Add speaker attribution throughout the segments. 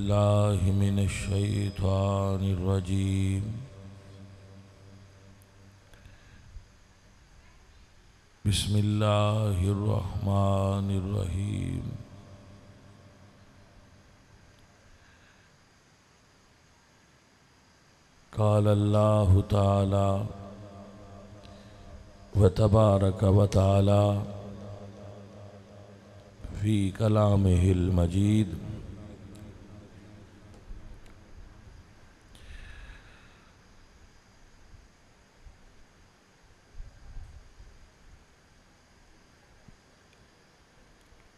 Speaker 1: بالله من الشيطان الرجيم بسم الله الرحمن الرحيم قال الله تعالى وتبارك وتعالى في كلامه المجيد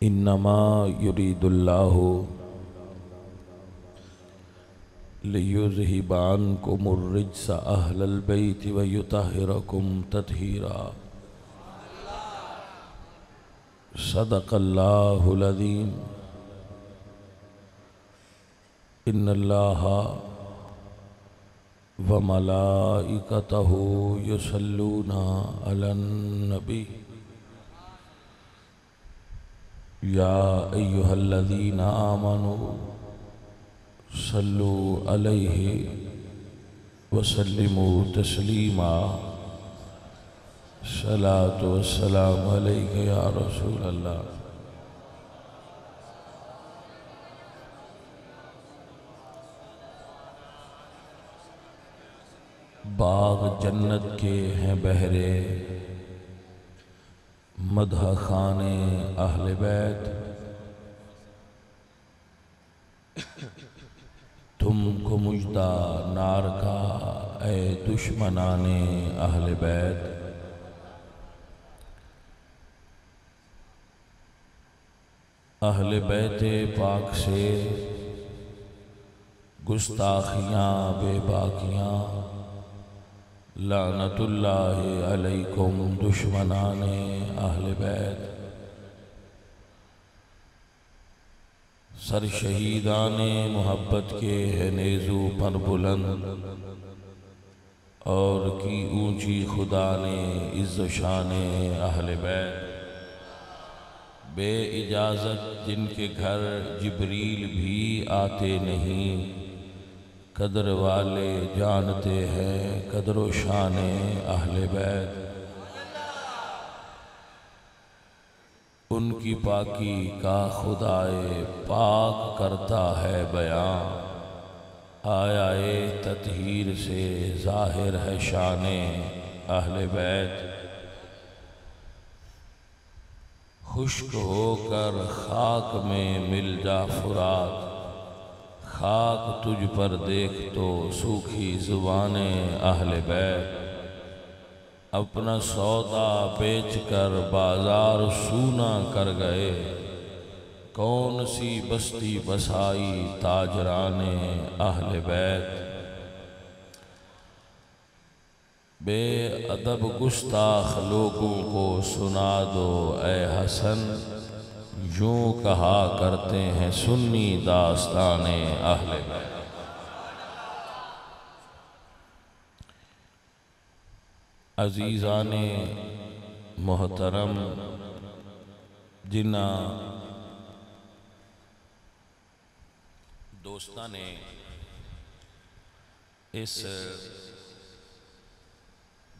Speaker 1: انما يريد الله ليذهب عنكم الرجس اهل البيت ويطهركم تطهيرا صدق الله العظيم ان الله وملائكته يصلون على النبي يا أيها الذين آمنوا صلوا عليه وسلموا تسليما صلاة والسلام عليك يا رسول الله باغ جنت کے ہیں بہرے مدح خانے اہل بیت تم کو مجدہ نار کا اے دشمنان اہل بیت اہل بیت پاک سے گستاخیاں بے باکیاں لعنت اللہ علیکم دشمنان اہل بیت سر شہیدان محبت کے ہے نیزو پر بلند اور کی اونچی خدا نے عز و شان اہل بیت بے اجازت جن کے گھر جبریل بھی آتے نہیں قدر والے جانتے ہیں قدر و شان اہل بیت ان کی پاکی کا خدائے پاک کرتا ہے بیان آیا تطہیر سے ظاہر ہے شان اہل بیت خشک ہو کر خاک میں مل جا فرات خاک تجھ پر دیکھ تو سوکھی زبان اہل بیت اپنا سودا بیچ کر بازار سونا کر گئے کون سی بستی بسائی تاجران اہل بیت بے ادب گستاخ لوگوں کو سنا دو اے حسن یوں کہا کرتے ہیں سنی داستان اہل بیت عزیزان محترم جنہاں دوستاں نے اس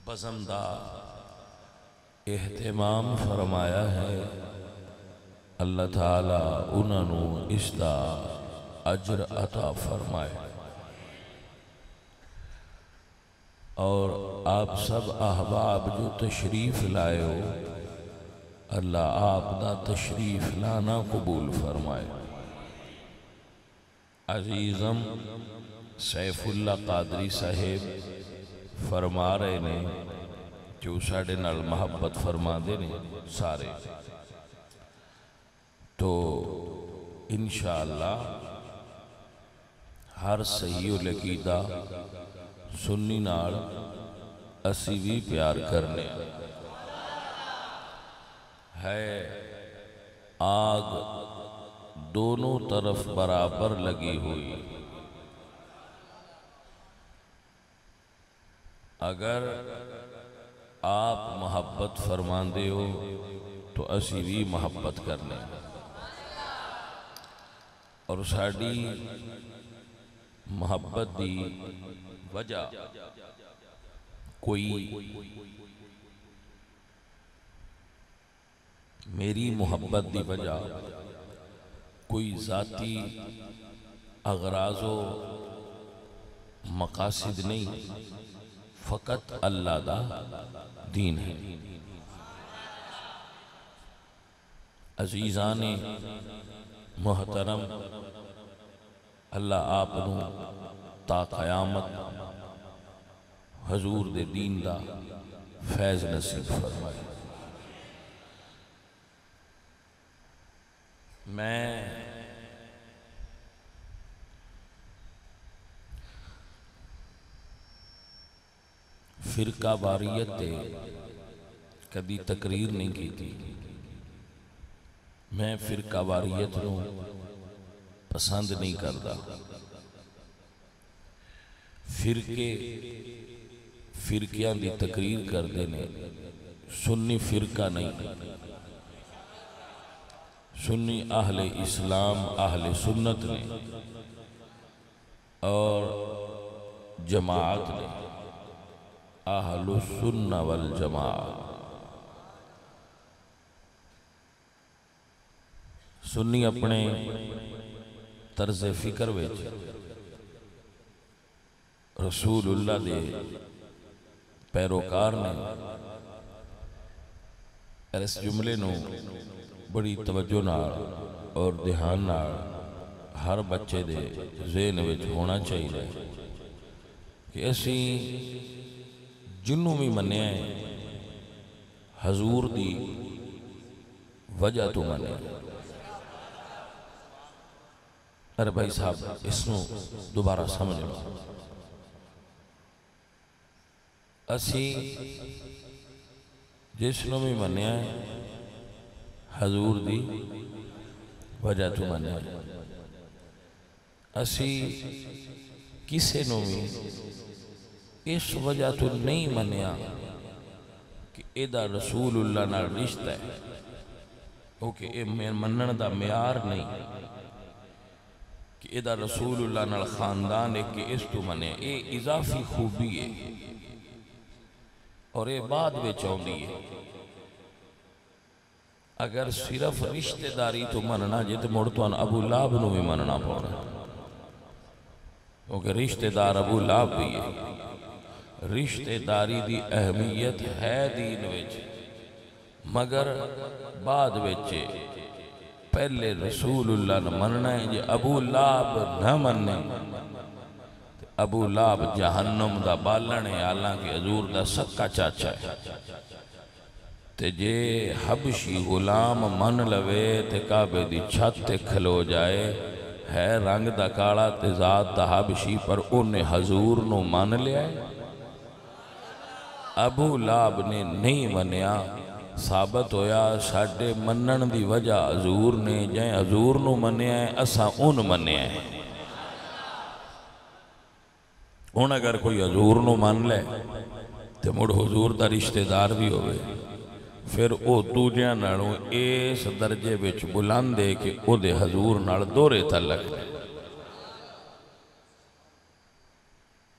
Speaker 1: بزم دا اہتمام فرمایا ہے اللہ تعالیٰ انہوں اس دا اجر عطا فرمائے اور آپ سب احباب جو تشریف لائے ہو اللہ آپ دا تشریف لانا قبول فرمائے عزیزم سیف اللہ قادری صاحب فرما رہے نے جو ساڑھے نال محبت فرما دے نے سارے تو انشاءاللہ ہر صحیح و لقیدہ سنی نال اسی بھی پیار کرنے ہے آگ دونوں طرف برابر لگی ہوئی اگر آپ محبت فرماندے ہو تو اسی بھی محبت کرنے اور ساڈی محبت دی وجہ کوئی میری محبت دی وجہ کوئی ذاتی اغراض و مقاصد نہیں، فقط اللہ دا دین ہے۔ عزیزان محترم، اللہ آپ نو تا قیامت حضور دے دین دا فیض نصیب فرمائے۔ میں فرقہ واریت تے کبھی تقریر نہیں کی تھی۔ میں فرقہ واریت نو پسند نہیں کرتا۔ فرقیاں دی تقریر کر دینے، سنی فرقہ نہیں، سنی اہل اسلام اہل سنت نے اور جماعت نے، اہل السنہ والجماعت۔ سنی اپنے طرز فکر وچ رسول اللہ دے پیروکار نے اس جملے نو بڑی توجہ نال اور دھیان نال ہر بچے دے ذہن وچ ہونا چاہیے کہ اسی جنوں بھی منیا ہے حضور دی وجہ تو منیا۔ ارے بھائی صاحب اس نو دوبارہ سمجھ لو، اسی جس نو بھی منیا ہے حضور دی وجہ تو منیا ہے۔ اسی کسے نو بھی اس وجہ تو نہیں منیا کہ ایدہ رسول اللہ نال رشتہ ہے، کیونکہ اے منن دا معیار نہیں کہ ایدہ رسول اللہ نال خاندان ہے کہ اس تو منے، اے اضافی خوبی ہے اور اے بعد میں چوندی ہے۔ اگر صرف رشتہ داری تو مننا جے تو مڑتوان ابو لہب نو بھی مننا پڑا، کیونکہ رشتہ دار ابو لہب بھی ہے۔ رشتہ داری دی اہمیت ہے دین وچ، مگر بعد وچے پہلے رسول اللہ نے مننا ہے۔ جے ابو لہب نہ مننے ابو لہب جہنم دا بالن ہے، حالانکہ حضور دا سکا چاچا ہے۔ تے جے حبشی غلام من لوے تے کعبے دی چھت تے کھلو جائے، ہے رنگ دا کالا تے ذات دا حبشی، پر انہیں حضور نو من لیا ہے۔ ابو لہب نے نہیں منیا، ثابت ہویا ساڑھے منن دی وجہ حضور نے، جائیں حضور نو منیا ہے اساں ان منیا ہے۔ ان اگر کوئی حضور نو من لے تے مڑ حضور دا رشتہ دار بھی ہوئے، پھر او دوجیاں نالوں اس درجے وچ بلند دے کہ او دے حضور نال دورے تعلق ہے۔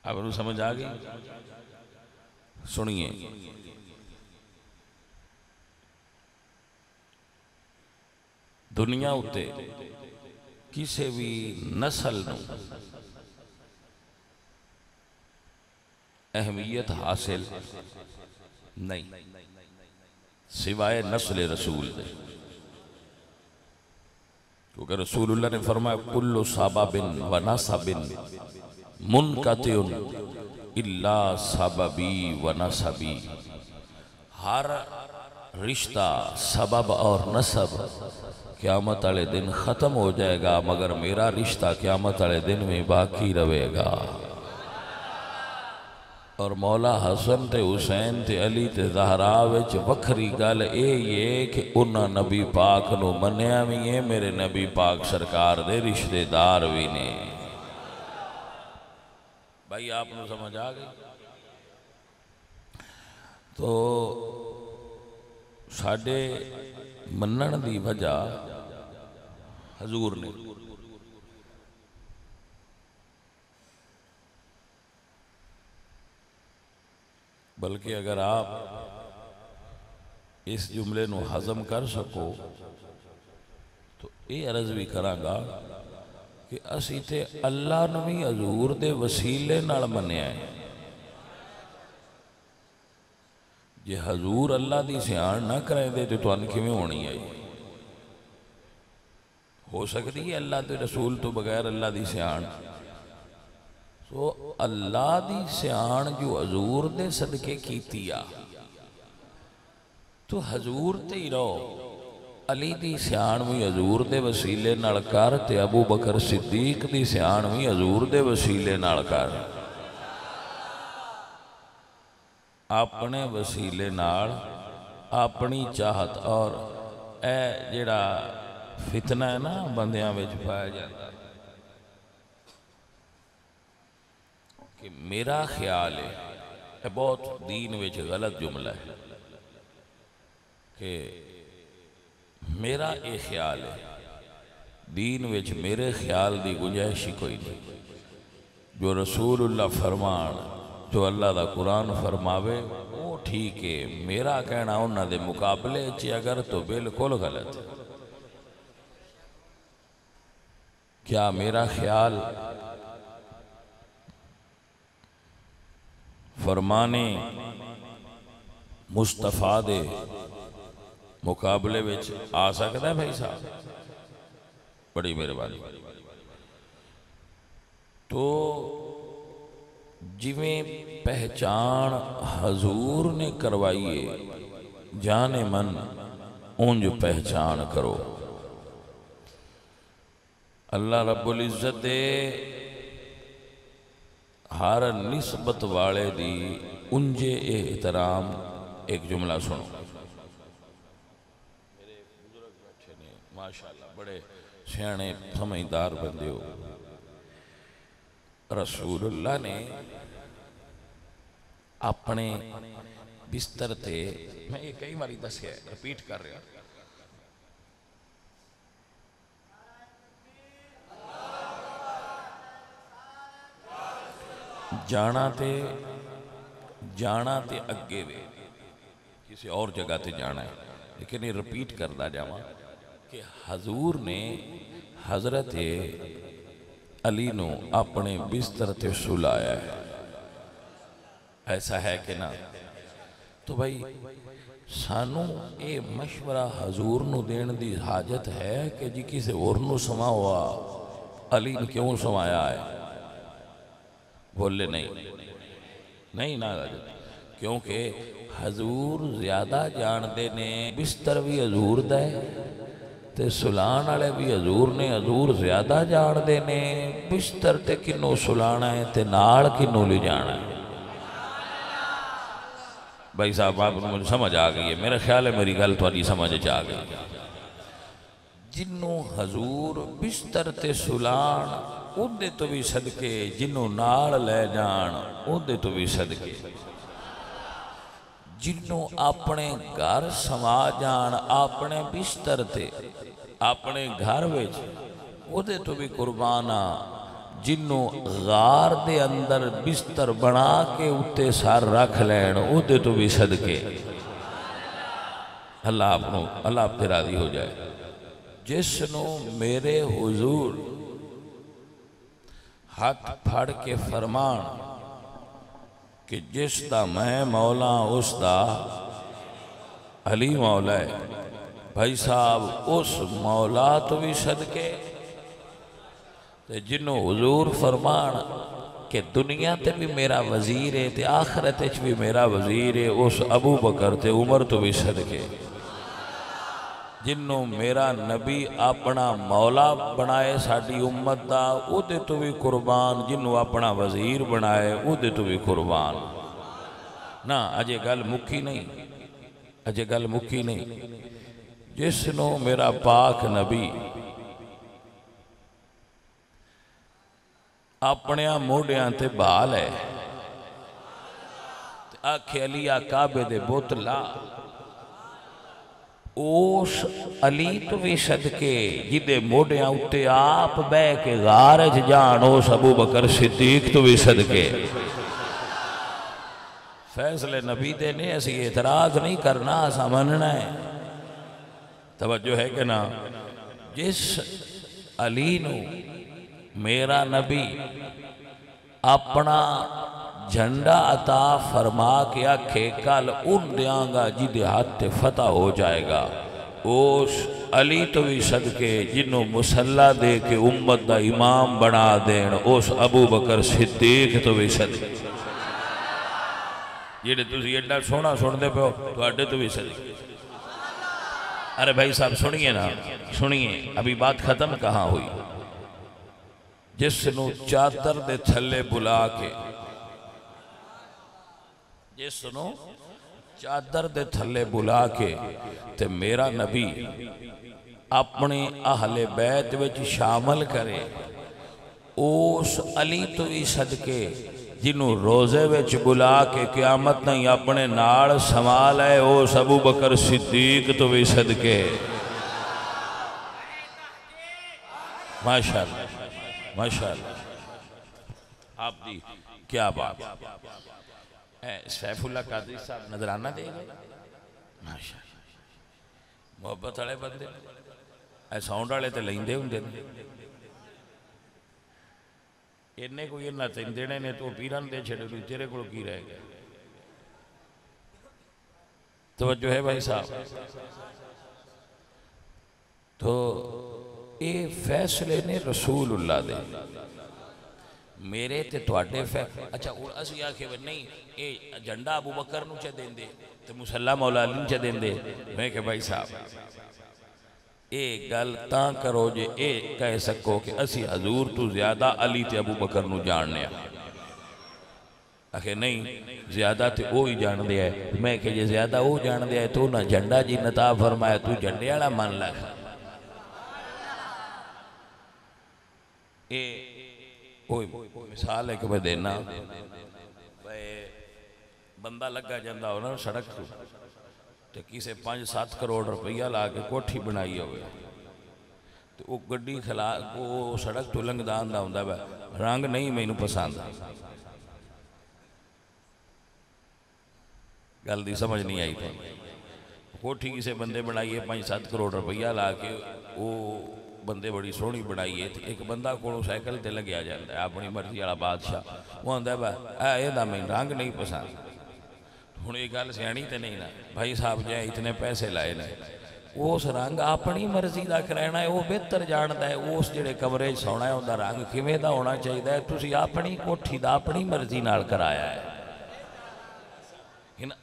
Speaker 1: اب انہوں سمجھ آگئی؟ سنیے، دنیا ہوتے کسے بھی نسل نو اہمیت حاصل نہیں سوائے نسل رسول دے، کیونکہ رسول اللہ نے فرمایا کل سبب و نسب منقطع الا سببی و نسبی۔ ہر رشتہ سبب اور نسب قیامت والے دن ختم ہو جائے گا، مگر میرا رشتہ قیامت والے دن میں باقی رہے گا۔ اور مولا حسن تے حسین تے علی تے زہرا وچ وکھری گل اے یہ کہ انہاں نبی پاک نو منیا بھی ہے، میرے نبی پاک سرکار دے رشتہ دار بھی نے۔ بھائی آپ نے سمجھ آ گئی؟ تو ساڑھے منن دی وجہ حضور نے، بلکہ اگر آپ اس جملے نو ہضم کر سکو تو یہ عرض بھی کرانگا کہ اسی تے اللہ نو بھی حضور دے وسیلے نال منیا ہے. جے حضور اللہ دی سیان نہ کریں دے تو تُہاں کیویں ہونی ہے؟ ہو سکتی ہے اللہ دے رسول تو بغیر اللہ دی سیان؟ تو اللہ دی سیان جو حضور دے صدقے کیتی آ تو حضور تے ہی رہو. علی دی سیان بھی حضور دے وسیلے نال کر تے ابو بکر صدیق دی سیان بھی حضور دے وسیلے نال کر. اپنے وسیلے نال اپنی چاہت اور اے جڑا فتنہ ہے نا بندیاں وچ پایا جاتا کہ میرا خیال ہے، یہ بہت دین وچ غلط جملہ ہے کہ میرا یہ خیال ہے. دین وچ میرے خیال دی گنجائش ہی کوئی نہیں. جو رسول اللہ فرمان، جو اللہ دا قرآن فرماوے وہ ٹھیک ہے. میرا کہنا انہاں دے مقابلے چی اگر تو بالکل غلط ہے. کیا میرا خیال فرمانے مصطفیٰ دے مقابلے وچ آ سکتا ہے بھائی صاحب؟ بڑی مہربانی. تو جویں پہچان حضور نے کروائیے جان من اونج پہچان کرو. اللہ رب العزت دے ہر نسبت والے دی انجے احترام. ایک جملہ سنو، میرے بزرگ بیٹھے نے ماشاءاللہ بڑے سیانے سمجھدار بندے ہو. رسول اللہ نے اپنے بستر تے، میں یہ کئی باری دس کے رپیٹ کر رہا، جانا تے اگے وے کسی اور جگہ تے جانا ہے، لیکن یہ رپیٹ کرنا جاواں کہ حضور نے حضرت علی نو اپنے بستر تے سلایا ہے. ایسا ہے کہ نہ؟ تو بھائی سانو اے مشورہ حضور نو دین دی حاجت ہے کہ جی کسی اور نو سما ہوا علی نے کیوں سمایا ہے؟ بولے نہیں نہ کیونکہ حضور زیادہ جان دے نے. بستر بھی حضور دا ہے تے سلان والے بھی حضور نے. حضور زیادہ جان دے نے بستر تے کنوں سلانا ہے تے نال کنوں لے جانا ہے. بھائی صاحب آپ مجھے سمجھ آ گئی ہے؟ میرا خیال ہے میری گل تھوڑی سمجھ آ گئی. جنوں حضور بستر تے سلان اودے تو بھی صدقے، جنوں نال لے جان اودے تو بھی صدقے. جنوں اپنے گھر سما جان اپنے بستر تے اپنے گھر وچ اودے تو بھی قربانا. جنوں غار دے اندر بستر بنا کے اتے سر رکھ لین اودے تو بھی صدقے. اللہ آپ تے راضی ہو جائے. جس نو میرے حضور ہاتھ پھڑ کے فرمان کہ جس دا میں مولا اس دا علی مولا ہے. بھائی صاحب اس مولا تو بھی صدقے. جنہوں حضور فرمان کہ دنیا تے بھی میرا وزیر ہے تے آخرت بھی میرا وزیر ہے، اس ابو بکر تے عمر تو بھی صدقے. جنہوں میرا نبی اپنا مولا بنائے ساڑی امت دا او دے تو بھی قربان. جنہوں اپنا وزیر بنائے او دے تو بھی قربان. نا اجے گل مکی نہیں. جس نو میرا پاک نبی اپنے موڑیاں تے بال ہے آکھے علی کعبے دے بت لا، اس علی تو بھی صدقے جدے موڑیاں اتے آپ بے کے غارج جان اس ابو بکر صدیق تو بھی صدقے. فیصلے نبی دے نے اسی اعتراض نہیں کرنا اسا مننا ہے توجہ ہے کہ نا جس علی نو میرا نبی اپنا جھنڈا عطا فرما کے آکھے کل ان دیاں گا جدے ہاتھ فتح ہو جائے گا اس علی تو بھی صدقے جنہوں مسلح دے کے امت دا امام بنا دین اس ابو بکر صدیق تو بھی صدقے یہ تسی ایڈا سونا سن دے پہ ہو تو اڈے تو بھی صدقے ارے بھائی صاحب سنیے نا سنیے ابھی بات ختم کہاں ہوئی جس نو چادر دے تھلے بلا کے جس نو چادر دے تھلے بلا کے تے میرا نبی اپنے اہل بیت وچ شامل کرے اس علی تو بھی صدقے جنہوں روزے وچ بلا کے قیامت نہیں اپنے نال سنبھال ہے اس ابو بکر صدیق تو بھی صدقے ماشاءاللہ ماشاءاللہ آپ دی کیا بات سیف اللہ قادری صاحب نظرانہ دے گئے ماشاءاللہ محبت والے بندے اے ساؤنڈ والے تے لیندے ہوندے انہیں کوئی نہ دینے نے تو پیران دے چھڑے تو تیرے کو کی رہے گا توجہ ہے بھائی صاحب تو اے فیصلے نے رسول اللہ دے میرے تے تواڈے اچھا اسی آکھے نہیں اے جھنڈا ابو بکر نو چا دین دے تے مسلح مولا علی چا دین دے میں کہ بھائی صاحب اے گل تاں کرو جے اے کہہ سکو کہ اسی حضور تو زیادہ علی تے ابو بکر نو جاننے آکھے نہیں زیادہ تے اوہی جان دیا ہے میں کہ جے زیادہ اوہ جان دیا ہے تو نہ جھنڈا جی نتا فرمایا تو جھنڈے والا مان لکھا کوئی مثال ہے کہ میں دینا بندہ لگا جاندہ ہونا سڑک تو تو کسے 5-7 کروڑ روپیہ لا کے کوٹھی بنائی ہوئے تو وہ گڈی کھلا وہ سڑک تو لنگ داندہ ہوندہ ہے رنگ نہیں میں انہوں پسند گل دی سمجھ نہیں آئی تھا کوٹھی کسے بندے بنائی ہے 5-7 کروڑ روپیہ لا کے وہ بندے بڑی سونی بنائی ہے ایک بندہ کو سائیکل تے لگیا جاندہ ہے اپنی مرضی والا بادشاہ وہ ہوندہ ہے اے دا میں رنگ نہیں پسند ہن ایک گل سیانی تے نہیں نا بھائی صاحب جائے اتنے پیسے لائے نا اس رنگ اپنی مرضی دا کرانا ہے وہ بہتر جاندا ہے اس جڑے کمرے سونا ہے ان دا رنگ کیویں دا ہونا چاہیے ہے تسی اپنی کوٹھی دا اپنی مرضی نال کرایا ہے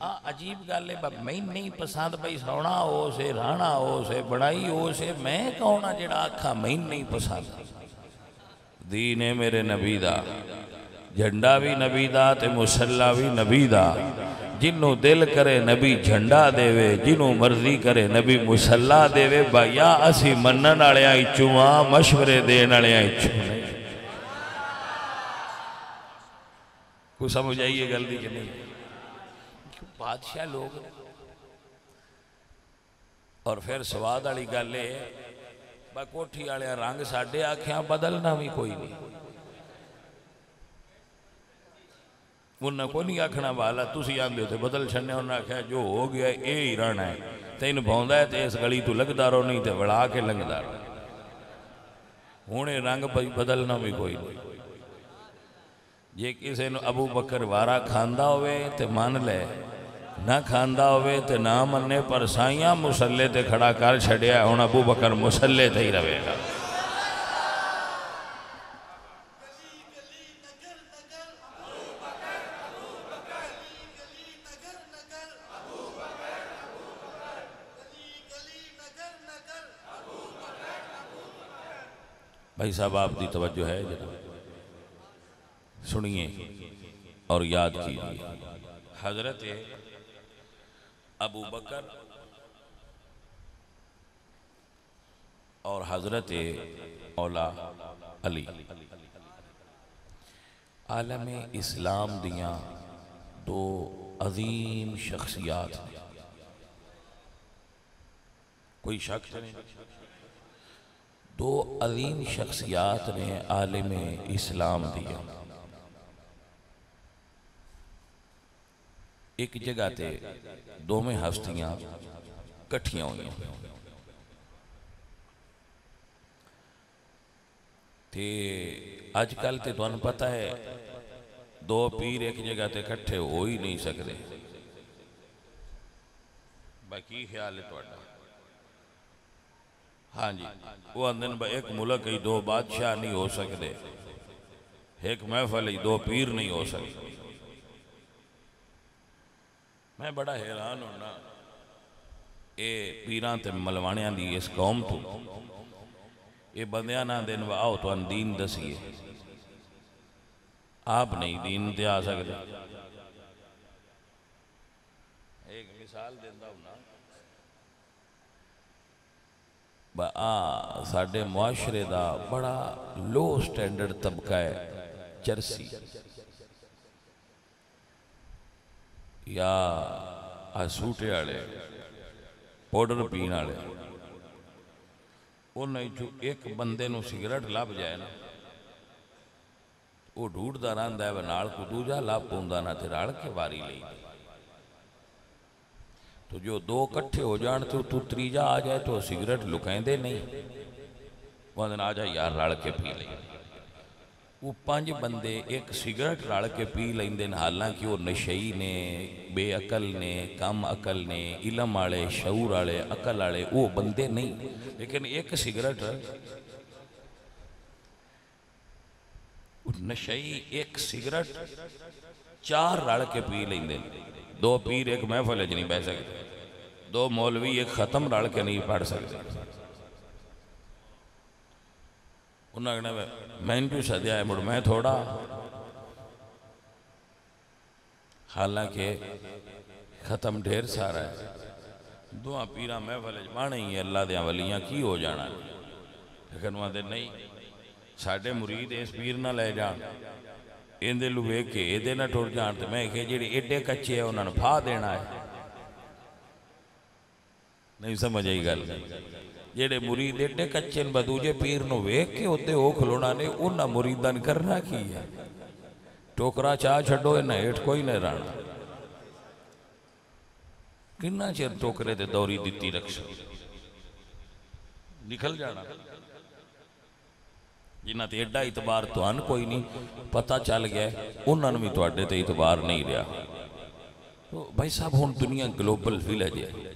Speaker 1: عجیب گل ہے میں نہیں پسند بھائی سونا ہو سے رانا ہو سے بڑائی ہو سے میں کہونا جڑا آکھا میں نہیں پسند دین ہے میرے نبی دا جھنڈا بھی نبی دا تے مسلح بھی نبی دا جنہوں دل کرے نبی جھنڈا دے وے جنہوں مرضی کرے نبی مسلح دے وے بایا اسی منن والے آئی چواں مشورے دین والے آئی چواں کوئی سمجھ آئیے گل دی کہ نہیں بادشاہ لوگ اور پھر سواد والی گل ہے با کوٹھی والے رنگ ساڈے آکھیاں بدلنا بھی کوئی نہیں انہاں کو نہیں آکھنا والا تسی آندے ہوتے بدل چھنے انہاں آکھیا جو ہو گیا اے ہی رہنا ہے تین بھوندا ہے تے اس گلی تو لگدا رہو نہیں تے وڑا کے لنگدا رہو ہونے رنگ بدلنا بھی کوئی نہیں جے کسے نو ابو بکر وارا کھاندا ہوئے تے مان لے نہ کھاندا ہوئے تے نہ مننے پر سائیاں مسلے تے کھڑا کر چھڑیا ہے ہن ابو بکر مسلے تے ہی رہے گا بھائی صاحب آپ دی توجہ ہے سنیے اور یاد کیجئے حضرت ابو بکر اور حضرت مولا علی عالم اسلام دیاں دو عظیم شخصیات کوئی شک نہیں دو عظیم شخصیات نے عالم اسلام دیا ایک جگہ تے دو میں ہستیاں کٹھیاں ہوئی تے آج کل تے تو انہوں پتہ ہے دو پیر ایک جگہ تے کٹھے ہو ہی نہیں سکتے باقی خیال ہے توڑا ہاں جی وہ اندن با ایک ملک ہی دو بادشاہ نہیں ہو سکتے ایک محفل ہی دو پیر نہیں ہو سکتے میں بڑا حیران ہونا اے پیران تے ملوانیاں دی اس قوم تو اے بندیاں نہ دن و آؤ تو ان دین دسیے آپ نہیں دین تے آ سکتے ایک مثال دیندہ ہوں نا ساڑھے معاشرے دا بڑا لو سٹینڈرڈ طبقہ ہے چرسی یا سوٹے آڑے پوڈر پین آڑے انہیں جو ایک بندے نو سگریٹ لاب جائے نا وہ ڈھوڑ دا راندہ ہے ونال کو دوجا لاب پوندہ نا تھے راڑ کے واری لئی تو جو دو کٹھے ہو جانتے تو تریجا آ جائے تو سگریٹ لکھائیں دے نہیں وہ دن آ جائے یار راڑ کے پی لیں وہ پانچ بندے ایک سگریٹ راڑ کے پی لیں دن حالانکہ وہ نشئی نے بے عقل نے کم عقل نے علم آڑے شعور آڑے عقل آڑے وہ بندے نہیں لیکن ایک سگریٹ نشئی ایک سگریٹ چار راڑ کے پی لیں دن دو پیر ایک محفل ہے جنہیں بہ سکتے دو مولوی ایک ختم راڑ کے نہیں پڑھ سکتے انہوں نے میں انٹو سدیا ہے مڑ میں تھوڑا حالانکہ ختم ڈھیر سارا ہے دعا پیرا محفل ہے مانے ہی اللہ دیاں ولیاں کی ہو جانا لیکن وہاں دے نہیں ساڑھے مرید اس پیر نہ لے جان اندے لوے کے ایدے نہ ٹوڑ جانتے میں کہ جیڑی ایڈے کچھے ہیں انہوں نے پھا دینا ہے نہیں سمجھ آئی گل جیڑے مرید ایڈے کچھے بدوجے پیر نو ویک کے ہوتے ہو کھلونا نے انہا مریدان کرنا کی ہے ٹوکرا چاہ چھڑو ہے نہ ایٹ کوئی نہ رانا کننا چیر ٹوکرے دے دوری دیتی رکھ نکل جانا جنہ تے ایڈا اعتبار تو ان کوئی نہیں پتہ چل گیا انہوں نے بھی تو اڈے تے اعتبار نہیں رہا تو بھائی صاحب ہون دنیا گلوبل ویلیج ہے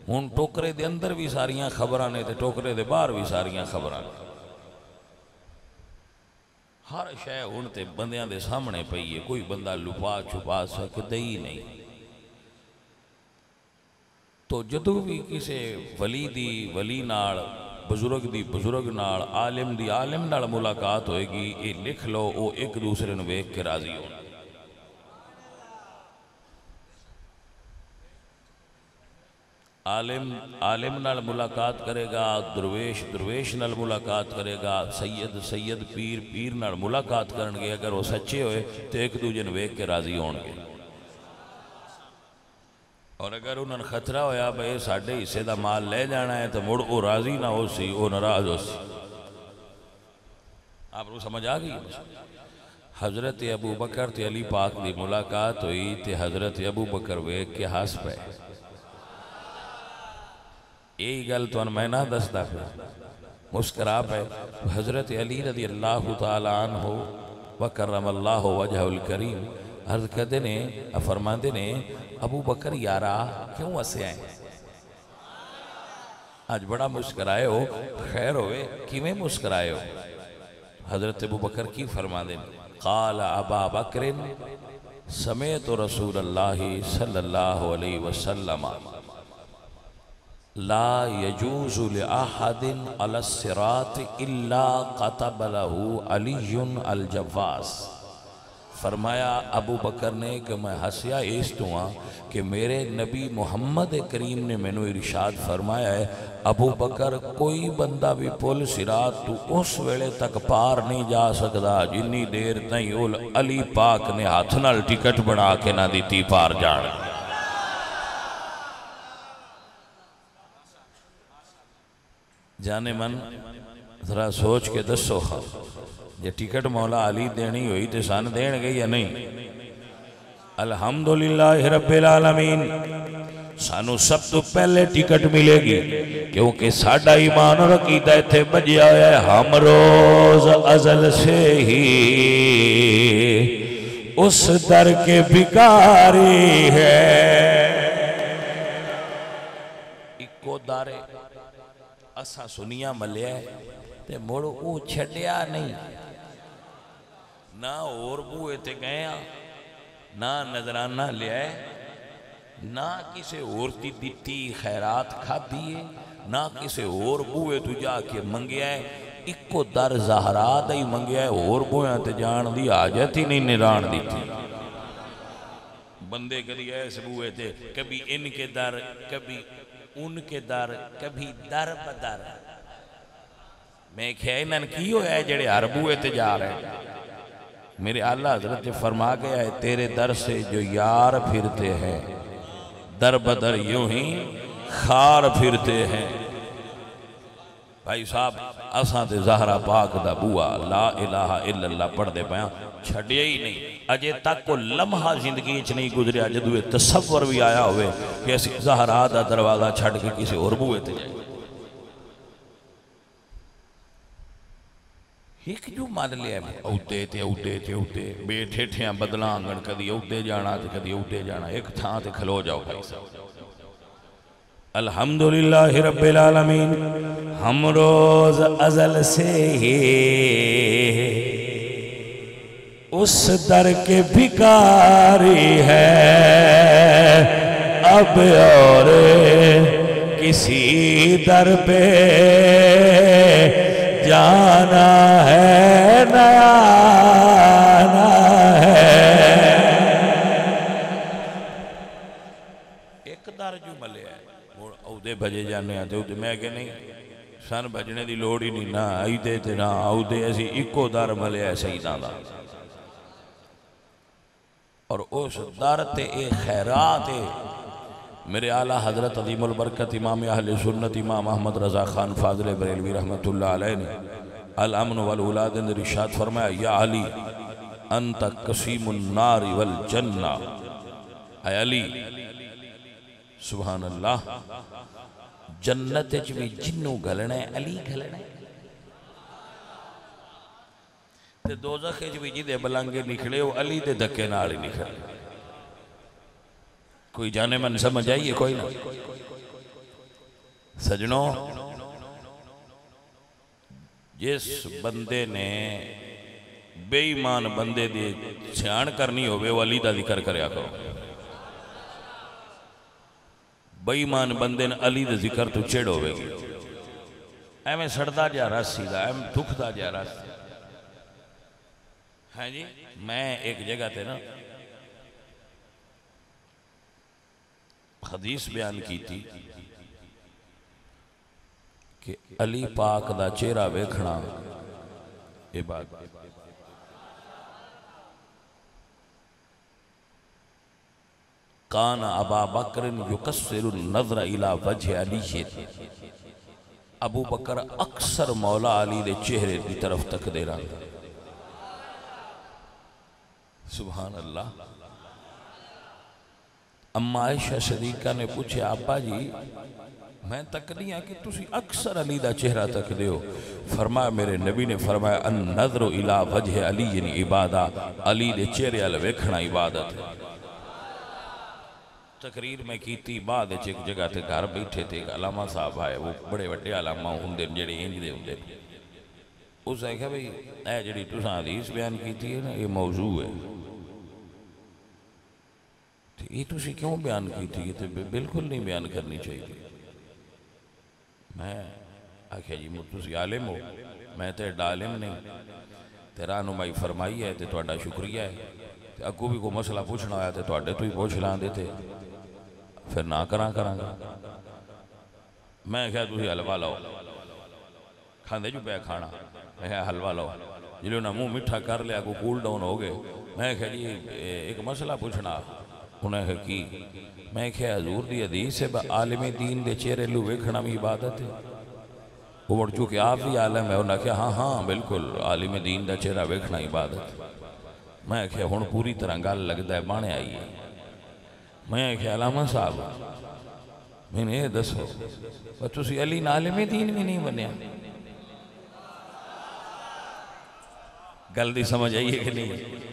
Speaker 1: ہون ٹوکرے دے اندر بھی ساریاں خبرانے تے ٹوکرے دے باہر بھی ساریاں خبرانے ہر شے ہون تے بندیاں دے سامنے پئی ہے کوئی بندہ لپا چھپا سکتے ہی نہیں تو جدو بھی کسے ولی دی ولی ناڑ بزرگ دی بزرگ ناڑ عالم دی عالم ناڑ ملاقات ہوئے گی یہ لکھ لو او ایک دوسرے نو ویک کے راضی ہو عالم نال ملاقات کرے گا درویش نال ملاقات کرے گا سید پیر نال ملاقات کرنگے اگر وہ سچے ہوئے تو ایک دوجن ویک کے راضی ہونگے اور اگر انہوں نے خطرہ ہویا بھئی ساڑھے حصے دا مال لے جانا ہے تو مڑ او راضی نہ ہو سی او ناراض ہو سی آپ کو سمجھ آگئی حضرت ابو بکر تے علی پاک دی ملاقات ہوئی تے حضرت ابو بکر ویک کے ہاس پہ یہی گل تو ان میں نہ دستا پھر مسکرا پہ حضرت علی رضی اللہ تعالیٰ عنہ وکرم اللہ وجہ الکریم عرض کردے نے فرماندے نے ابو بکر یارا کیوں اسے آئیں آج بڑا مسکرائے ہو خیر ہوئے کیویں مسکرائے ہو حضرت ابو بکر کی فرماندے نے قال ابا بکر سمیت رسول اللہ صلی اللہ علیہ وسلم لا يجوز لأحد على الصراط إلا قطب له علي الجواز فرمایا ابو بکر نے کہ میں ہسیا اس تو ہاں کہ میرے نبی محمد کریم نے میں نے ارشاد فرمایا ہے ابو بکر کوئی بندہ بھی پل صراط تو اس ویلے تک پار نہیں جا سکتا جنی دیر نہیں علی پاک نے ہاتھ نال ٹکٹ بنا کے نہ دیتی پار جان جانے من ذرا سوچ کے دسو یہ ٹکٹ مولا علی دینی ہوئی تے سان دین گئی یا نہیں الحمدللہ رب العالمین سانو سب تو پہلے ٹکٹ ملے گی کیونکہ ساڈا ایمان اور عقیدہ تھے بجیا ہے ہم روز ازل سے ہی اس در کے بھکاری ہے ایکو دارے اسا سنیا ملیا ہے تے موڑو او چھڑیا نہیں نہ اور بوئے تے گئے نہ نظرانہ لیا ہے نہ کسے اور دیتی خیرات کھا دیئے نہ کسے اور بوئے تو جا کے منگیا ہے ایکو در زہرا دائی منگیا ہے اور بوئے تے جان دی آجت ہی نہیں نران دی تھی بندے کدی ایسے بوئے تھے کبھی ان کے در کبھی ان کے در کبھی در بدر میں کہنن کیوں ہے جڑے ہر بوئے تے جا رہے ہیں میرے اللہ حضرت فرما گیا ہے تیرے در سے جو یار پھرتے ہیں در بدر یوں ہی خار پھرتے ہیں بھائی صاحب اساں تے زہرہ پاک دا بوا لا الہ الا اللہ پڑھ دے پایا چھڑیا ہی نہیں اجے تک کو لمحہ زندگی اچھ نہیں گزریا جدوے تصور بھی آیا ہوئے کہ ایسی زہرہ دا دروازہ چھڑ کے کسی اور بوئے تے جائے ایک جو مان لیا ہے اوٹے تے بیٹھے ٹھیاں بدلاں آنگن کدی اوٹے جانا تے کدی اوٹے جانا ایک تھاں تے کھلو جاؤ بھائی صاحب الحمدللہ رب العالمین ہم روز ازل سے ہی اس در کے بھکاری ہے اب اور کسی در پہ جانا ہے نیا ہے ایک در جو ملے ہے اودے بجے جانے آتے ہوتے میں کہ نہیں سن بجنے دی لوڑ ہی نہیں نہ آئی دے تے نہ آؤ دے ایسی ایکو در ملے ہے سیدان دا اور اس در تے ایک خیرات ہے میرے اعلیٰ حضرت عظیم البرکت امام اہل سنت امام احمد رضا خان فاضل بریلوی رحمت اللہ علیہ نے الامن والولاد نے رشاد فرمایا یا علی انت قسیم النار والجنہ اے علی سبحان اللہ جنت بھی جنوں گھلنے علی گھلنے تے دوزخ بھی جی دے بلانگے نکھڑے ہو علی دے دکے نالی نکھڑے کوئی جانے من سمجھ آئیے کوئی نہ سجنوں جس بندے نے بے ایمان بندے دے چھان کرنی ہوئے وہ علی دا ذکر کریا کرو بے ایمان بندے نے علی دا ذکر تو چڑ ہوئے گی میں سڑدا جا رہا سیدھا دکھ دا جا رہا سیدھا ہاں جی میں ایک جگہ تے نا حدیث بیان کی تھی کہ علی پاک دا چہرہ ویکھنا اے بات کان ابا بکر یکسر النظر الى وجہ علی ابو بکر اکثر مولا علی دے چہرے دی طرف تک دے رہا سبحان اللہ اما عائشہ صدیقہ نے پوچھے آبا جی میں تک نہیں ہے کہ تسی اکثر علی دا چہرہ تک دیو فرمایا میرے نبی نے فرمایا النظر الى وجہ علی یعنی عبادہ علی دے چہرے علی ویکھنا عبادت ہے تقریر میں کیتی بعد ایک جگہ تے گھر بیٹھے تھے علامہ صاحب آئے وہ بڑے وڈے علامہ ہوندے جڑے انج دے ہوندے اس نے کہا بھئی اے جڑی تساں حدیث بیان کیتی ہے نا یہ موضوع ہے یہ تسی کیوں بیان کی تھی یہ بالکل نہیں بیان کرنی چاہیے میں آکھیا جی تسی عالم ہو میں تے عالم نہیں تیرا نمائی فرمائی ہے تے تہاڈا شکریہ ہے اگو بھی کوئی مسئلہ پوچھنا آیا تے تہاڈے تو ہی پوچھ لان دیتے پھر نہ کراں گا میں کہا تسی حلوہ لاؤ کھاندے جو پہ کھانا میں کہا حلوہ لاؤ جلو نہ منہ مٹھا کر لیا کو کول ڈاؤن ہو گئے میں کہا جی ایک مسئلہ پوچھنا انہیں کہا کی میں کہا حضور دی حدیث ہے عالم دین دے چہرے لو ویکھنا بھی عبادت ہے وہ بڑھ چونکہ آپ بھی عالم ہے انہیں کہا ہاں ہاں بالکل عالم دین دا چہرہ ویکھنا عبادت ہے میں کہا ہون پوری طرح گل لگتا ہے بانے آئی ہے میں کہا علامہ صاحب میں نے یہ دسو تسی علی عالم دین بھی نہیں بنیا گل دی سمجھ آئی ہے کہ نہیں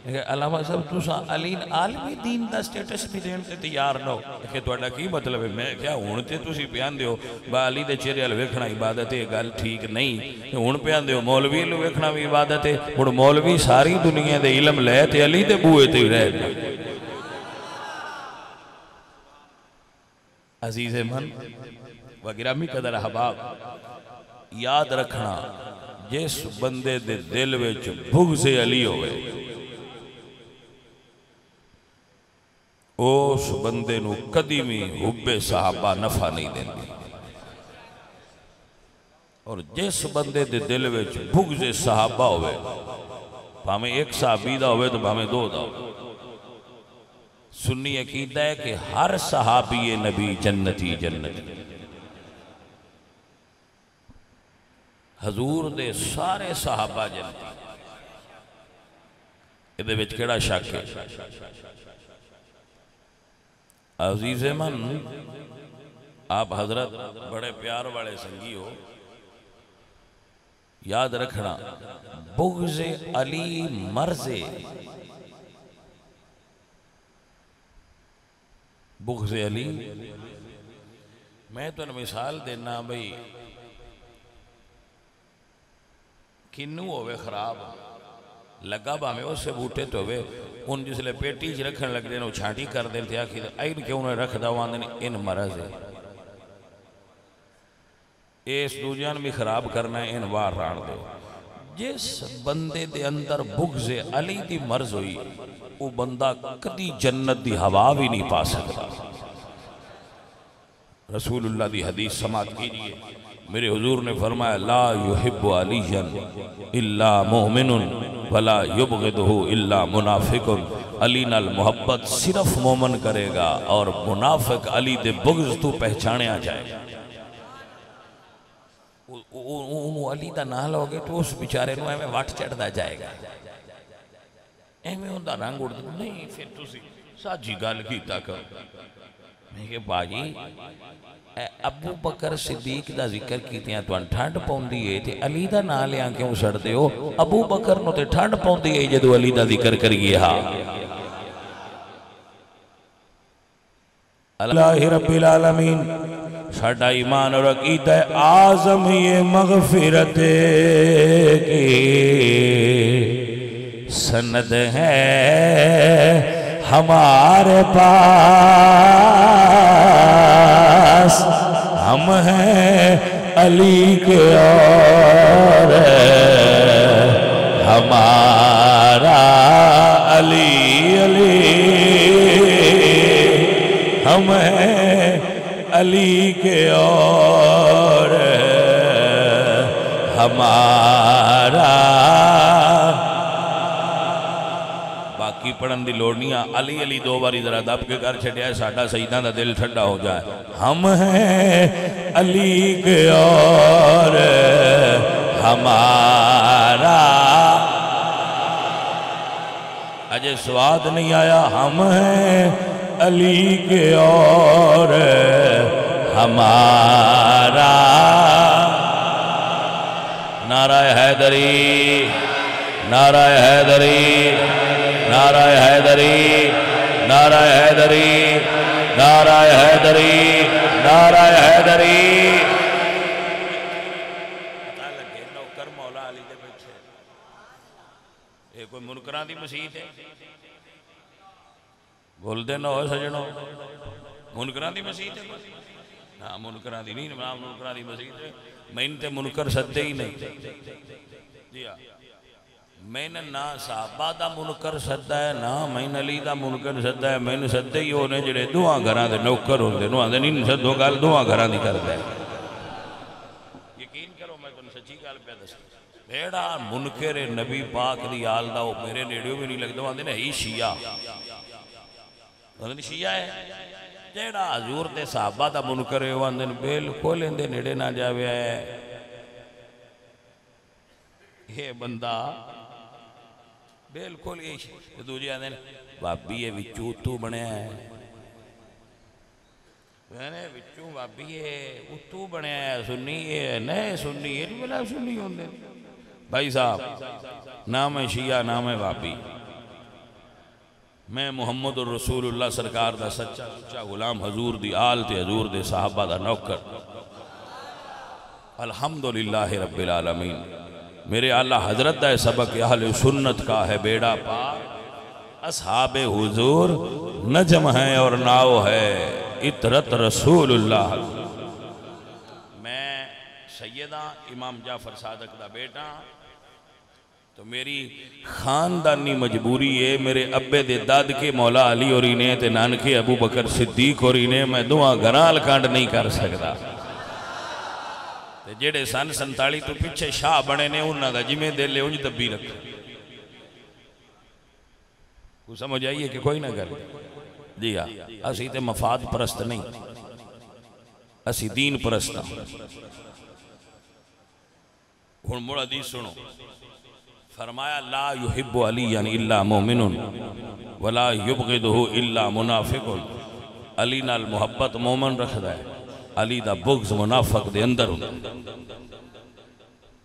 Speaker 1: علامہ صاحب تسا علی عالم دین دا سٹیٹس بھی دین تے تیار نہ ہو کہ تہاڈا کی مطلب ہے میں کیا ہن تے تسی پیان دیو با علی دے چہرے ول ویکھنا عبادت ہے گل ٹھیک نہیں ہن پیان دیو مولوی ول ویکھنا بھی عبادت ہے ہن مولوی ساری دنیا دے علم لے تے علی دے بوئے تے رہ جائے عزیز من و گرامی قدر احباب یاد رکھنا جس بندے دے دل وچ بغض علی ہوئے اس بندے نو قدیمی حب صحابہ نفع نہیں دیں گے اور جس بندے دے دل وچ بغض صحابہ ہوئے بھامیں ایک صحابی دا ہوئے تو بھامیں دو دا ہوئے سنی عقیدہ ہے کہ ہر صحابی نبی جنتی جنتی حضور دے سارے صحابہ جنتی ادھے وچ کیڑا شک ہے عزیز من آپ حضرت بڑے پیار والے سنگی ہو یاد رکھنا بغض علی مرض بغض علی میں تو مثال دینا بھئی کنو ہوئے خراب لگا با میں اس سے بوٹے تو ہوئے ان جس لئے پیٹی جی رکھن لگ دینا چھانٹی کر دیں تھے آخی این کیوں نے رکھ دا واندن ان مرض ہے اس دوجان بھی خراب کرنا ہے ان وار ران دے جس بندے دے اندر بغض علی دی مرض ہوئی وہ بندہ کدی جنت دی ہوا بھی نہیں پا سکتا رسول اللہ دی حدیث سماعت کیجئے میرے حضور نے فرمایا لا یحب علیًا الا مومن ولا یبغضہ الا منافق علی نال محبت صرف مومن کرے گا اور منافق علی دے بغض تو پہچانے آ جائے گا علی دا نال ہوگے تو اس بیچارے نو ایمیں واٹ چڑھ دا جائے گا ایمیں ان دا رنگ اڑ دا نہیں پھر تو ساجی گال کیتا کر میں کہ باجی ابو بکر صدیق دا ذکر کیتے ہیں تو ان ٹھنڈ پاؤں دیئے تھے علی دا نہ لے آن کیوں سڑ دے ہو ابو بکر نو تے ٹھنڈ پاؤں دیئے جدو علی دا ذکر کریے ہاں اللہ رب العالمین ساڑھا ایمان اور عقیدہ اعظم یہ مغفرت کی سند ہے ہمارے پاس ہم ہیں علی کے اور ہمارا علی ہم ہیں علی کے اور ہمارا باقی پڑھن دی لوڑنیاں علی علی دو باری ذرا دب کے کر چھڑیا ہے ساڑھا سیدان دا دل ٹھنڈا ہو جائے ہم ہیں علی کے اور ہمارا اجے سواد نہیں آیا ہم ہیں علی کے اور ہمارا نعرہ حیدری نعرہ حیدری نعرہ حیدری نعرہ حیدری نعرہ حیدری نعرہ حیدری پتہ لگے نوکر مولا علی دے پیچھے یہ کوئی منکران دی مسیح ہے بول دے نہ ہو سجنوں منکران دی مسیح ہے ہاں منکران دی نہیں منکران دی مسیح ہے میں انتے منکر سدے ہی نہیں میں نے نہ صحابہ دا منکر سدہ ہے نہ میں نے علی دا منکر سدہ ہے میں نے سدے ہی ہونے جڑے دعا گھران دے نوکر ہوندے نوان دے نہیں سدو گال دعا گھران دی کر دے یقین کرو میں تن سچی گال پہ دستا بیڑا منکر نبی پاک دی آل دا وہ میرے نیڑیوں میں نہیں لگتا وہاں دے نہیں شیعہ وہاں دے شیعہ ہے جیڑا حضور دے صحابہ دا منکر ہے وہاں دے بالکل اندے نیڑے نہ جاوے ہے یہ بندہ بالکل دوجے آدھے بابی یہ وچوں اتو بنیا ہے وچوں بابی یہ اتو بنیا ہے سنی یہ نہیں سنی یہ نہیں بلا سنی ہوندے بھائی صاحب نام ہے شیعہ نام ہے بابی میں محمد الرسول اللہ سرکار دا سچا سچا غلام حضور دی آل تے حضور دے صحابہ دا نوکر الحمدللہ رب العالمین میرے اعلیٰ حضرت دا سبق اہل سنت کا ہے بیڑا پاک اصحاب حضور نجم ہے اور ناؤ ہے اطرت رسول اللہ میں سیدہ امام جعفر صادق دا بیٹا تو میری خاندانی مجبوری ہے میرے ابے دے داد کے مولا علی اور انہیں تے نانکے ابو بکر صدیق اور انہیں میں دعا گرال کانڈ نہیں کر سکتا جیڑے سن 47 تو پیچھے شاہ بنے نے انہاں دا جمیں دے لے انج دبی رکھا کو سمجھ آئیے کہ کوئی نہ کر جی ہاں اسی تے مفاد پرست نہیں اسی دین پرست ہن مڑ حدیث سنو فرمایا لا يحب علی الا مومن ولا یبغضہ الا منافق علی نال محبت مومن رکھدا ہے علی دا بغض منافق دے اندر ہوں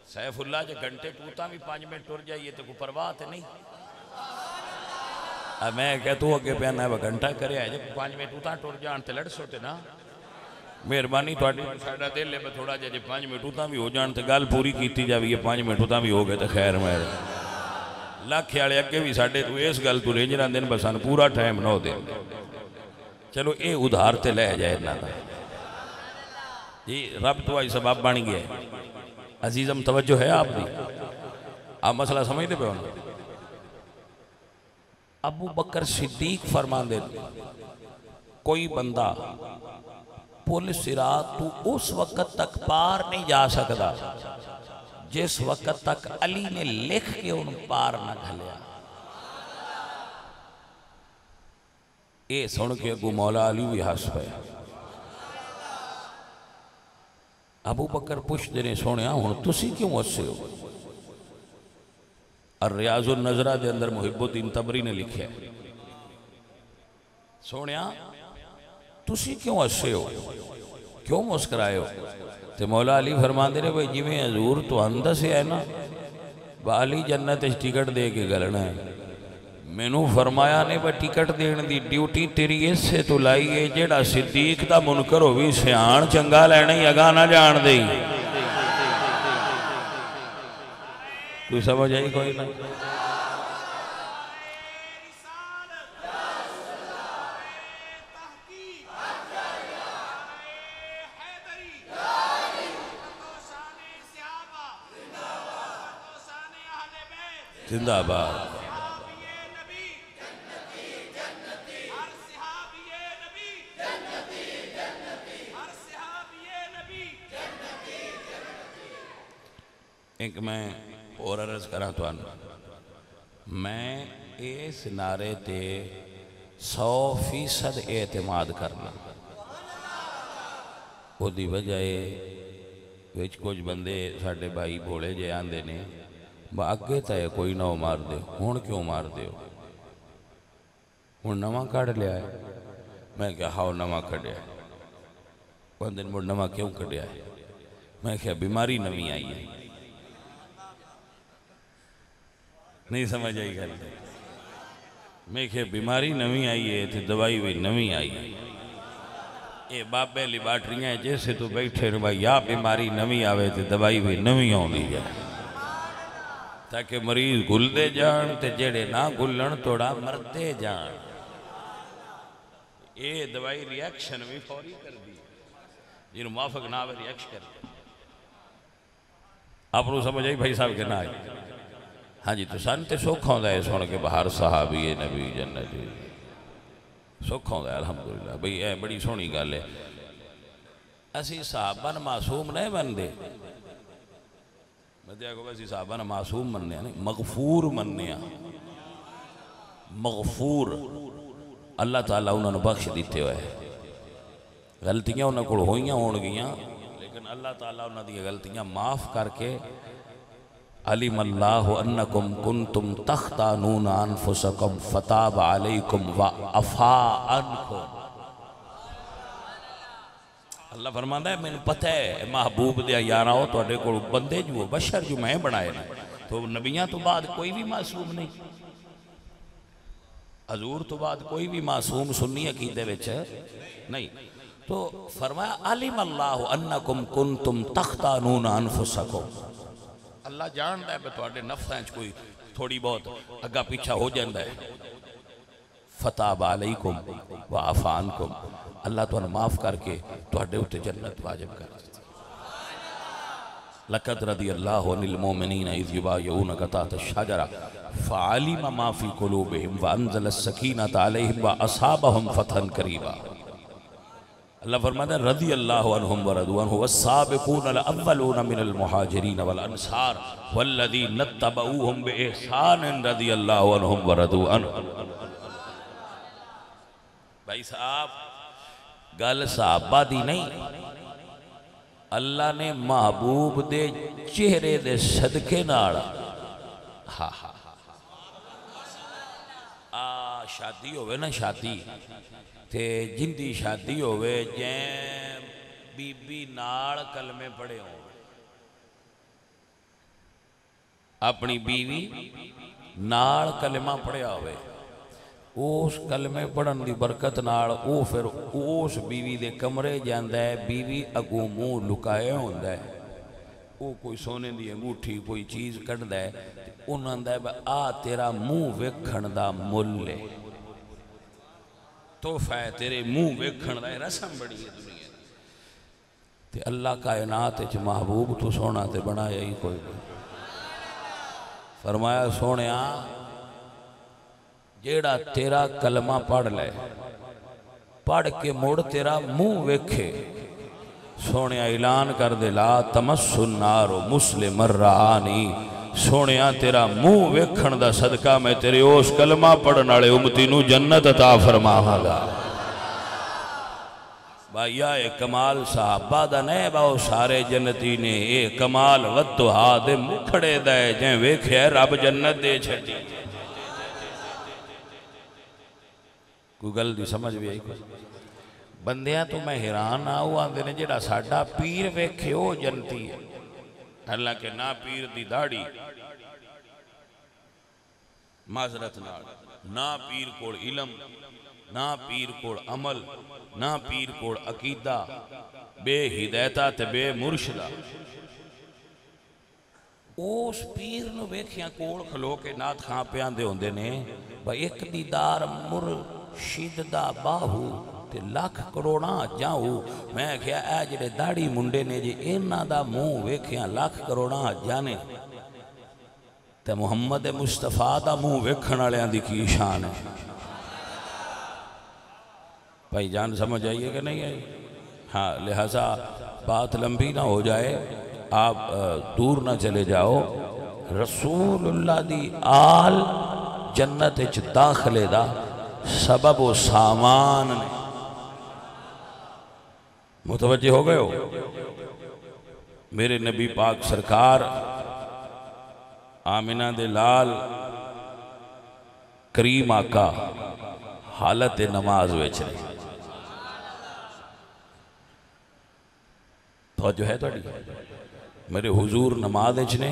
Speaker 1: سیف اللہ جے گھنٹے ٹوتا بھی 5 منٹ ٹر جائیے تو کوئی پرواہ تے نہیں اب میں کہتا ہوں کہ پیانا ہے وہ گھنٹہ کرے آئے جب 5 منٹ ٹوتا ٹر جان تے لڑ سوتے نا مہربانی توڑی ساڑھا دل لے میں تھوڑا جائے جب 5 منٹ ٹوتا بھی ہو جان تے گال پوری کیتی جاوی یہ 5 منٹ ٹوتا بھی ہو گئے تے خیر مہر لاکھ خیالے اگے بھی ساڑھے تو اس گل تو رینجران دن بسان پورا ٹائم نہ دے چلو اے ادھار تے لے جائے نا جی رب تو آئی سباب بانی گیا ہے عزیزم توجہ ہے آپ دی آپ مسئلہ سمجھتے پہ ہونا ابو بکر صدیق فرمان دے کوئی بندہ پل صراط تو اس وقت تک پار نہیں جا سکتا جس وقت تک علی نے لکھ کے ان پار نہ گھلیا اے سن کے ابو مولا علی بھی حس پہ ابو بکر پوچھ دینے سونیا ہوں تسی کیوں اسے ہو الریاض النظرہ دے اندر محب الدین تبری نے لکھے سونیا تسی کیوں اسے ہو کیوں مسکرائے ہو تے مولا علی فرمان دے رہے بھئی جی میں حضور تو اندہ سے ہے نا بالی جنت اس ٹکٹ دے کے گلنا ہے میں نو فرمایا نے با ٹکٹ دین دی ڈیوٹی تیری اس سے تو لائیے جیڑا صدیق دا منکر ہوئی سیان چنگا لینے اگا نہ جان دے کوئی سمجھ آئی کوئی نہ زندہ باد ایک میں اور عرض کرا تو آنا میں اس نعرے تے 100% اعتماد کرنا وہ دی وجہ ویچ کچھ بندے ساڑھے بھائی بھوڑے جے آندے نے با اگے تا ہے کوئی نہ مار دے ہون کیوں مار دے ہون نمہ کاڑ لیا ہے میں کہا ہاؤ نمہ کھڑیا ہے بندن مڑ نمہ کیوں کھڑیا ہے میں کہا بیماری نمی آئی ہے نہیں سمجھ آئی گل میں کہ بیماری نمی آئی ہے تو دوائی بھی نمی آئی ہے یہ بابے لیبارٹریاں جیسے تو بیٹھے رہے بھائی یا بیماری نمی آوے تو دوائی بھی نمی ہوں دی جائے تاکہ مریض گل دے جان تے جڑے نہ گلن توڑا مردے جان یہ دوائی ریاکشن بھی فوری کر دی جنہوں موافق نہ آوے ریاکشن کر دی آپ نے سمجھ آئی بھائی صاحب کے نہ آئی ہاں جی تو سانتے سکھ ہوندہ ہے سوڑ کے بہار صحابی نبی جنت جی سکھ ہوندہ ہے الحمدللہ بھئی اے بڑی سونی گال ہے اسی صحابہ معصوم نہیں بندے میں دیا کو اسی صحابہ معصوم مننے ہیں مغفور مننے ہیں مغفور اللہ تعالیٰ انہوں نے بخش دیتے ہوئے غلطیاں انہوں کو ہوئیاں ہون گیاں لیکن اللہ تعالیٰ انہوں نے غلطیاں معاف کر کے علم اللہ انکم کنتم تختانون انفسکم فتاب علیکم وعفا عنکم۔ اللہ فرماتا ہے میں نے پتہ ہے محبوب دیا یارا ہو تو اڈے کو بندے جو بشر جو میں بنائے نا تو نبیاں تو بعد کوئی بھی معصوم نہیں، حضور تو بعد کوئی بھی معصوم سنی عقیدے وچ نہیں۔ تو فرمایا علم اللہ انکم کنتم تختانون انفسکم، اللہ جانتا ہے تو اڈے نفساں کوئی تھوڑی بہت اگا پیچھا ہو جاندہ ہے، فتاب علیکم وعفا عنکم، اللہ تو انہوں معاف کر کے تو اڈے اٹھے جنت واجب کر دیتے۔ لَقَدْ رَضِيَ اللَّهُ عَنِ الْمُؤْمِنِينَ إِذْ يُبَايِعُونَكَ تَحْتَ الشَّجَرَةِ فَعَلِمَ مَا فِي قُلُوبِهِمْ وَأَنزَلَ السَّكِينَةَ عَلَيْهِمْ وَأَصَابَهُمْ فَتْحًا قَرِيبًا۔ اللہ فرماتا ہے رضی اللہ عنہم ورضوا عنہ والسابقون الاولون من المہاجرین والانصار والذین اتبعوہم بإحسان رضی اللہ عنہم ورضوا عنہ۔ بھائی صاحب گل صحابہ دی نہیں، اللہ نے محبوب دے چہرے دے صدقے نال شادی ہوئے نا شادی تے جن دی شادی ہوئے جیں بی بی نال کلمے پڑھے ہوں، اپنی بیوی نال کلمہ پڑھیا ہوئے، اس کلمے پڑھن دی برکت نال او پھر اس بیوی دے کمرے جاندہ ہے، بیوی اگوں منہ لکائے ہوندہ ہے، او کوئی سونے دی انگوٹھی کوئی چیز کٹ دے انہاں دے آ تیرا منہ ویکھن دا مل لے، تحفہ ہے تیرے منہ ویکھن دا رسم بڑی ہے دنیا تے اللہ کائنات وچ محبوب تو سونا تے بنایا ہی کوئی نہیں۔ فرمایا سونیا جیڑا تیرا کلمہ پڑھ لے پڑھ کے موڑ تیرا منہ ویکھے، سونیا اعلان کر دے لا تمس النار مسلم الرعانی، سونیا تیرا منہ ویکھن دا صدقہ میں تیرے اس کلمہ پڑھن والے امتی نو جنت عطا فرماواں گا۔ بھائیا اے کمال صحابہ دا نہیں باؤ سارے جنتی نے، اے کمال ودھا دے مکھڑے دے جیں ویکھے رب جنت دے چھٹی۔ کوئی گل دی سمجھ بھی آئی کوئی بندیاں تو میں حیران آؤ آندے نے جڑا ساڈا پیر ویکھے او جنتی ہے، حالانکہ نہ پیر دی داڑھی معذرت نہ پیر کوڑ علم، نہ پیر کوڑ عمل، نہ پیر کوڑ عقیدہ، بے ہدایتہ تے بے مرشدہ، اس پیر نو ویکھیاں کوڑ کھلو کے نات خاں پیاں دے ہوندے نے با ایک دیدار مرشد دا باہو تے لاکھ کروڑاں جاؤ۔ میں کہا اے جڑے داڑھی منڈے نے جی اینا دا منہ ویکھیاں لاکھ کروڑاں جانے تے محمد مصطفیٰ دا منہ ویکھن والیاں دی کی شان ہے۔ بھائی جان سمجھ آئیے کہ نہیں آئی؟ ہاں لہذا بات لمبی نہ ہو جائے، آپ دور نہ چلے جاؤ، رسول اللہ دی آل جنت اچ داخلے دا سبب و سامان نے، متوجہ ہو گئے ہو؟ میرے نبی پاک سرکار آمینہ دے لال کریم آقا حالت نماز ویچ رہے تو جو ہے میرے حضور نماز اچھنے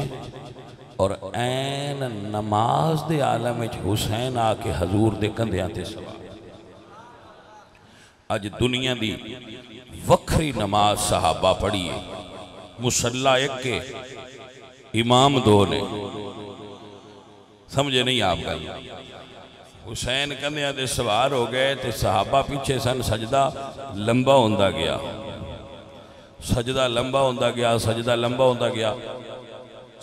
Speaker 1: اور این نماز دے عالم اچھ حسین آکے حضور دے کندیاں تے سوا آج دنیا دی وکھری نماز صحابہ پڑھیے، مسلح ایک کے امام دو نے، سمجھے نہیں آپ کا حسین کندیاں تے سوار ہو گئے تے صحابہ پیچھے سن، سجدہ لمبا ہوندہ گیا، سجدہ لمبا ہوندہ گیا، سجدہ لمبا ہوندہ گیا،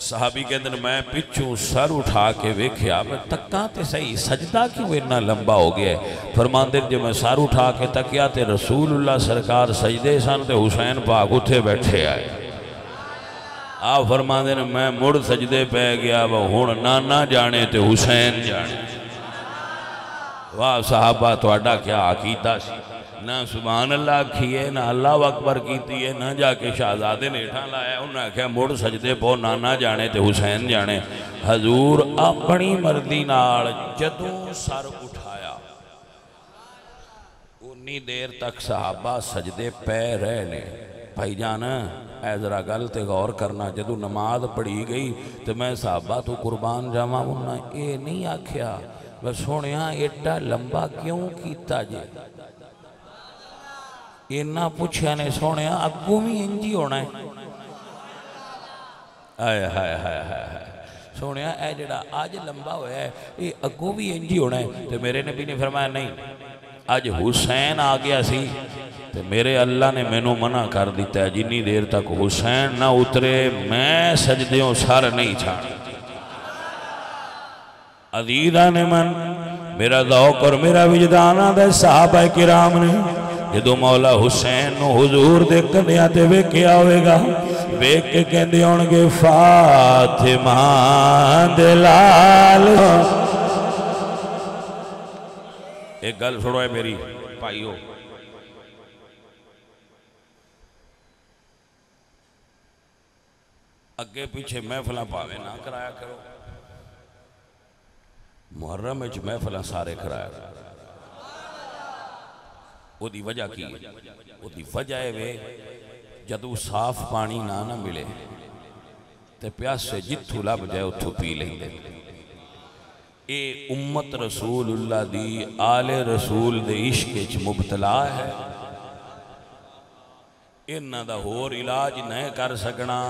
Speaker 1: صحابی کے دن میں پچھوں سر اٹھا کے ویکھیا میں تکاں تے صحیح سجدہ کیوں اتنا لمبا ہو گیا ہے؟ فرماندے جو میں سر اٹھا کے تکیا تے رسول اللہ سرکار سجدے سن تے حسین پاک اتھے بیٹھے آئے، آپ فرماندے میں مڑ سجدے پہ گیا وہ ہون نانا جانے تے حسین جانے۔ واہ صحابہ تو اڈا کیا عقیدہ سی، نہ سبحان اللہ کھیے نہ اللہ اکبر کیتی ہے نہ جا کے شہزادے نے اٹھا لایا انہاں کہا مڑ سجدے پو نانا جانے تے حسین جانے حضور اپنی مردی نال جدوں سر اٹھایا انی دیر تک صحابہ سجدے پہ رہنے بھائی جانا اے ذرا گل تے غور کرنا جدوں نماز پڑھی گئی تو میں صحابہ تو قربان جاواں انہاں اے نہیں آکھیا بس سونیا ایڈا لمبا کیوں کیتا جے اینا پوچھیا نے سونیا اگوں بھی انجی ہونا ہے آئے ہائے ہائے ہائے سونیا اے جڑا آج لمبا ہویا ہے یہ اگوں بھی انجی ہونا ہے تو میرے نبی نے فرمایا نہیں آج حسین آ گیا سی تو میرے اللہ نے مینوں منع کر دیتا ہے جنی دیر تک حسین نہ اترے میں سجدیوں سر نہیں چھاڑ عزیزان من میرا ذوق اور میرا وجدان دے صحابہ کرام نے جدو مولا حسین نو حضور دے کندیاں تے ویکھیا ہوئے گا ویکھ کے کہندے ہونگے فاطمہ دے لال ایک گل سنو ہے میری بھائیو اگے پیچھے محفلاں پاوے نہ کرایا کرو محرم وچ محفلاں سارے کرایا کرو وہ دی وجہ کی وہ دی وجہ ہے وے جدو صاف پانی نہ ملے تے پیاس سے جتھو لب جائے اتھو پی لیں دے اے امت رسول اللہ دی آل رسول دے عشق مبتلا ہے انہاں دا ہور علاج نہیں کر سکنا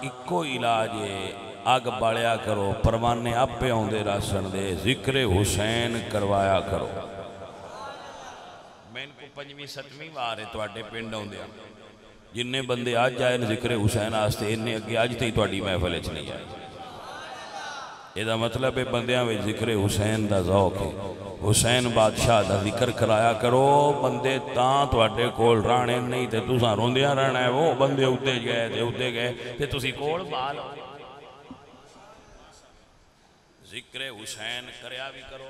Speaker 1: اکو علاج ہے آگ باڑیا کرو پروانے اپے ہوندے راسن دے ذکر حسین کروایا کرو میں ان کو پنجویں ستویں وارے تواڈے پنڈ ہوندے جننے بندے آج جائے ذکر حسین آستے انہیں اگے آج تے تواڈی محفل وچ نہیں آئے یہ دا مطلب ہے بندیاں وچ ذکر حسین دا ذوق ہے حسین بادشاہ دا ذکر کرایا کرو بندے تاں تواڈے کول رانے نہیں تے تساں روندیاں رہنا ہے وہ بندے اُتے گئے تے تسی کول بال ذکر حسین کریا بھی کرو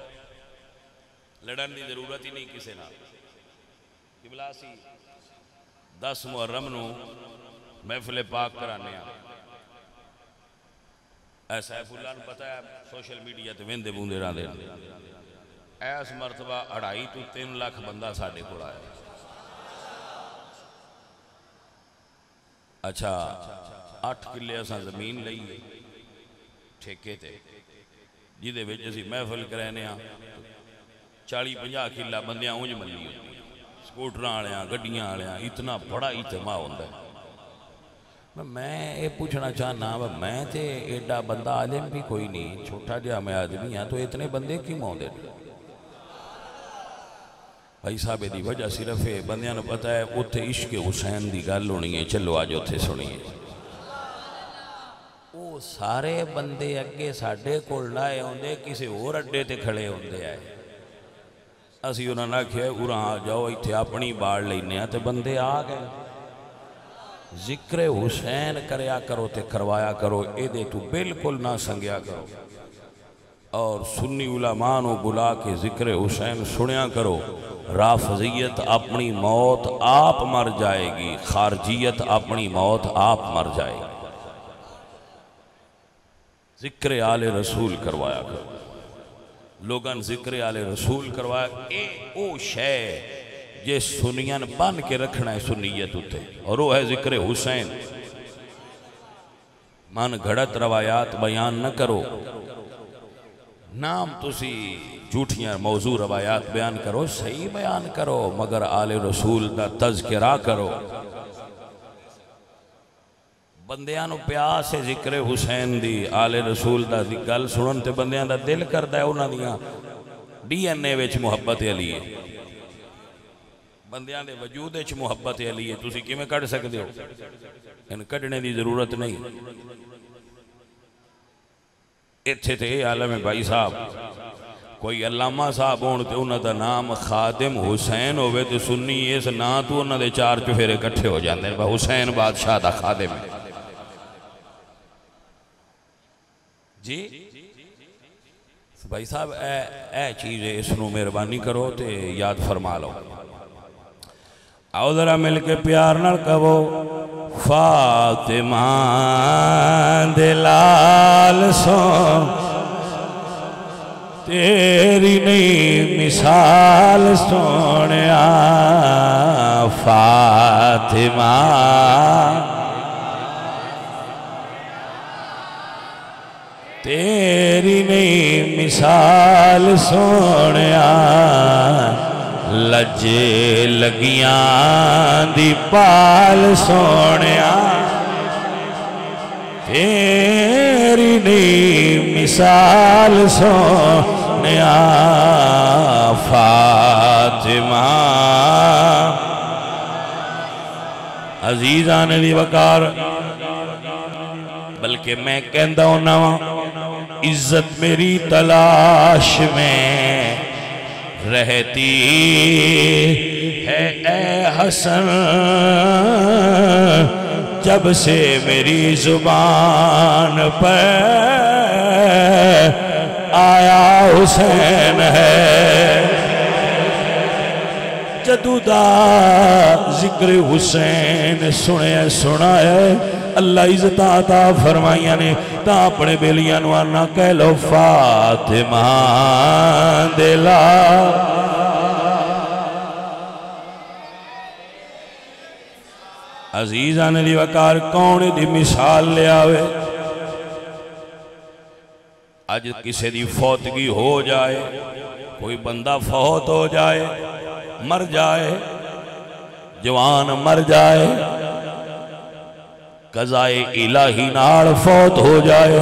Speaker 1: لڑن دی ضرورت ہی نہیں کسے نہ قبلہ سی 10 محرم نو محفل پاک کرانے اے سیف اللہ نے پتہ ہے سوشل میڈیا تے ویندے بوندے رہن دے ایس مرتبہ 2.5 تو 3 لاکھ بندہ ساڑھے کو آئے اچھا 8 کلے اساں زمین لئی ٹھیکے تے جیدے ویچے سی محفل کرانے 40-50 کلہ بندیاں اونج ملی ہوتی سکوٹر آلیاں گڈیاں آلیاں اتنا بڑا اجتماع ہوندہ ہے میں یہ پوچھنا چاہنا میں تے ایڈا بندہ عالم بھی کوئی نہیں چھوٹا جہاں میں آدمی ہاں تو اتنے بندے کی موندے بھائی صاحب دی وجہ صرف ہے بندیاں نے پتہ ہے اتھے عشق حسین دی گل ہونی ہے چلو آج اتھے سنیے وہ سارے بندے اگے ساڑھے کول لائے ہوندے کسی اور اڈے تے کھڑے ہوندے آئے اسی انہوں نے کہا اُراں آ جاؤ اتھے اپنی باڑ لینے ہیں تے بندے آ گئے ذکر حسین کریا کرو تے کروایا کرو اے دے تو بالکل نہ سنگیا کرو اور سنی علماء نو بلا کے ذکر حسین سنیا کرو رافضیت اپنی موت آپ مر جائے گی خارجیت اپنی موت آپ مر جائے گی ذکر آل رسول کروایا کرو لوگاں ذکر آل رسول کروایا اے او شے یہ سنیاں بن کے رکھنا ہے سنیت ہوتے اور وہ ہے ذکر حسین من گھڑت روایات بیان نہ کرو نام تسی جھوٹیاں موضوع روایات بیان کرو صحیح بیان کرو مگر آل رسول دا تذکرہ کرو بندیاں نو پیاس ہے ذکر حسین دی آل رسول دا گل سنن تے بندیاں دا دل کردا ہے انہاں دیاں ڈی این اے وچ محبت علی ہے بندیاں دے وجود وچ محبت علی ہے تسی کیویں کڈ سکدے ہو ان کڈنے دی ضرورت نہیں ایتھے تے عالم بھائی صاحب کوئی علامہ صاحب ہون تے انہاں دا نام خادم حسین ہوئے تے سنی اس نا تو انہاں دے 4 چفیرے کٹھے ہو جاندے ہیں حسین بادشاہ دا خادم ہے جی بھائی صاحب اے چیز ہے اس نو مہربانی کرو تے یاد فرما لو آؤ ذرا مل کے پیار نال کہو فاطمہ دلال سو تیری نہیں مثال سونیا فاطمہ تیری نہیں مثال سونیا لجے لگیاں دی پال سونیا تیری نہیں مثال سونیا فاطمہ عزیزان دی وقار بلکہ میں کہندہ ہونا عزت میری تلاش میں رہتی ہے اے حسن جب سے میری زبان پر آیا حسین ہے جدو دا ذکر حسین سنا ہے اللہ عزت عطا فرمائیاں نے تا اپنے بیلیاں نوانا کہہ لو فاطمہ دلا عزیزان دی وقار کون دی مثال لے آوے آج کسی دی فوتگی ہو جائے کوئی بندہ فوت ہو جائے مر جائے جوان مر جائے قضائے الہی نال فوت ہو جائے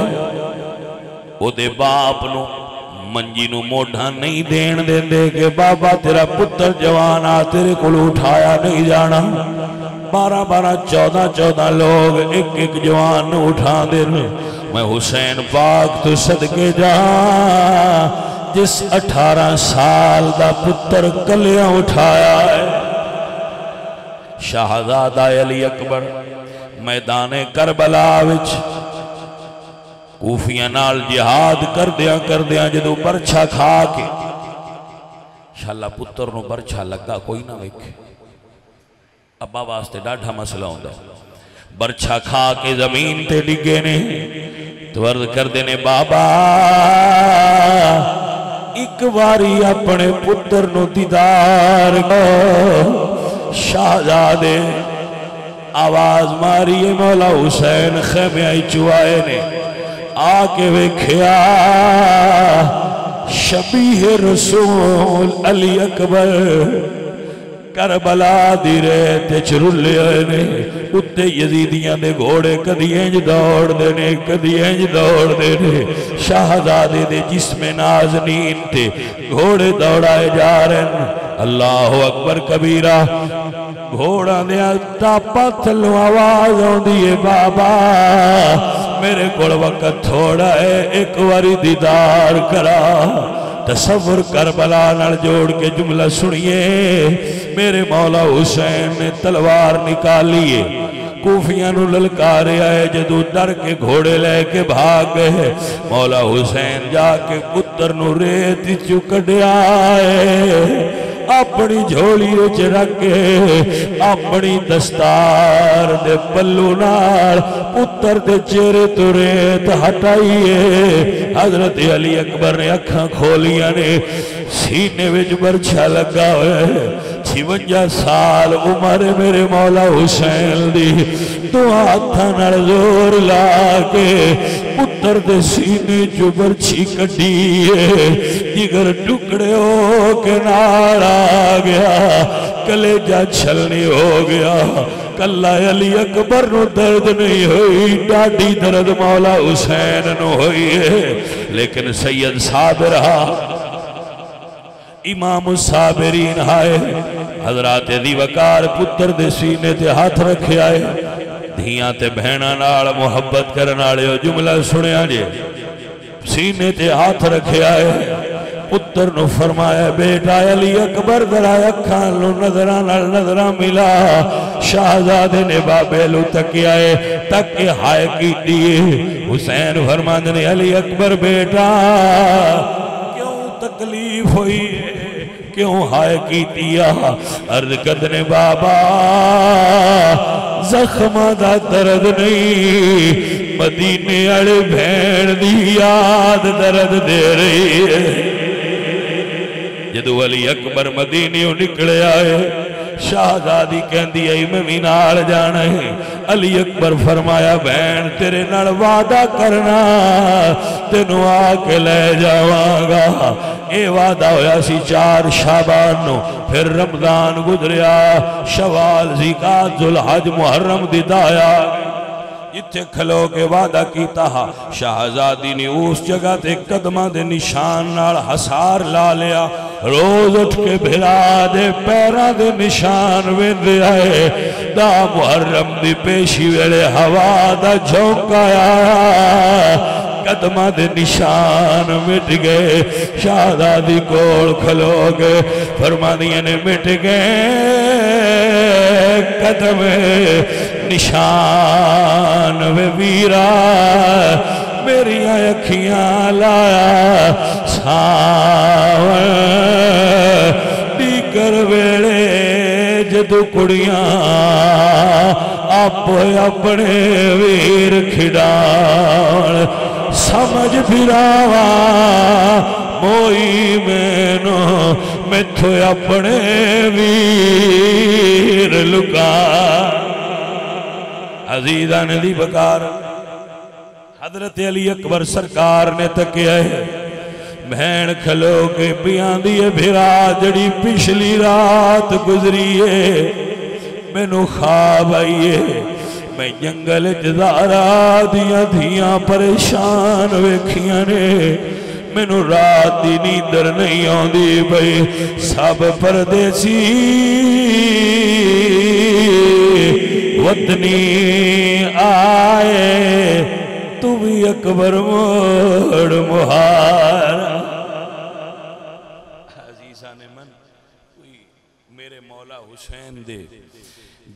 Speaker 1: او دے باپ نو منجی نو موڑھا نہیں دین دین دے کہ بابا تیرا پتر جوانا تیرے کو اٹھایا نہیں جانا 12 14 لوگ ایک جوان نو اٹھا دے میں حسین پاک تو صدقے جا جس 18 سال دا پتر کلیاں اٹھایا ہے شہزادہ علی اکبر میدان کربلا وچ کوفیاں نال جہاد کردیاں جدو برچھا کھا کے انشاءاللہ پتر نو برچھا لگا کوئی نہ ویکھے ابا واسطے ڈاڈھا مسئلہ ہوندہ برچھا کھا کے زمین تے ڈگے نے تو عرض کر دینے بابا ایک باری اپنے پتر نو دیدار کو شہزادے آواز ماری مولا حسین خیمے آئی چوائے نے آکے ویکھیا شبیہ رسول علی اکبر کربلا دی رہتے چرولے نے اتے یزیدیاں دے گھوڑے کدی انج دوڑ دینے شہزادے دے جسم نازنین تے گھوڑے دوڑائے جا رہے ہیں اللہ اکبر کبیرہ گھوڑا دیا تاپا تھلو آواز ہوں دیئے بابا میرے کوڑ وقت تھوڑا ہے ایک واری دیدار کرا تصور کربلا نال جوڑ کے جملہ سنیے میرے مولا حسین نے تلوار نکالیے کوفیاں نو للکارے آئے جدو ڈر کے گھوڑے لے کے بھاگ گئے مولا حسین جا کے پتر نو ریت چکڑ آئے اپنی جھولی وچ رکھے اپنی دستار دے پلو نال پتر دے چہرے تو ریت ہٹائیے حضرت علی اکبر نے اکھاں کھولیاں نے سینے وچ برچھا لگا ہوئے 56 سال عمر میرے مولا حسین دی تو ہاتھاں نال زور لا کے پتر دے سینے جو برچھی کٹیے جگر ٹکڑے ہو کے نال آ گیا کلیجہ چھلنی ہو گیا کلہ علی اکبر نو درد نہیں ہوئی ڈاڈی درد مولا حسین نو ہوئی ہے لیکن سید صابر امام الصابرین آئے حضرات دی وقار پتر دے سینے تے ہاتھ رکھے آئے دھیاں تے بہنہ نال محبت کرنالے ہو جملہ سنیا جے سینے تے ہاتھ رکھے آئے پتر نو فرمایا بیٹا علی اکبر درائے اکھان لو نظران ملا شہزادے نے بابیلو تکی آئے تک ہائے کی دیئے حسین فرماندنے علی اکبر بیٹا کیوں تکلیف ہوئی کیوں ہائے کی تیا عرض کدنے بابا زخم دا درد نہیں مدینے اڑے بھین دی یاد درد دے رہی ہے جدو علی اکبر مدینیوں نکلے آئے شہزادی کہندی آئی میں بھی نال جانا ہے علی اکبر فرمایا بہن تیرے نال وعدہ کرنا تینوں آکے لے جاواں گا اے وعدہ ہویا سی 4 شعبان نو پھر رمضان گزریا شوال ذیقات ذوالحج محرم دی دایا جتھے کھلو کے وعدہ کیتا ہا شہزادی نے اس جگہ تے قدمہ دے نشان نال حسار لا لیا روز اٹھ کے بھرا دے پیرہ دے نشان وین دے آئے دا محرم دی پیشی ویلے ہوا دا جھونکایا قدمہ دے نشان مٹ گئے شہزادی کول کھلو گئے فرما دیا نے مٹ گئے قدم نشان وے ویرا میری اکھیاں لایا ساون دیگر ویلے جدو کڑیاں آپ اپنے ویر کھڑان سمجھ پھراوا موئی مینو میتھو اپنے ویر لکا عزیزان دی بکار حضرت علی اکبر سرکار نے تکیا ہے بہن کھلو کے بیان دیئے بھیرا جڑی پچھلی رات گزری ہے میں نو خواب آئیے میں جنگل جزارہ دیا دھیاں پریشان ویکھیاں نے میں نو رات دی نیندر نہیں آن دی بھئی سب پردیسی وطنی آئے تو بھی اکبر موڑ مہارا عزیزان من کوئی میرے مولا حسین دے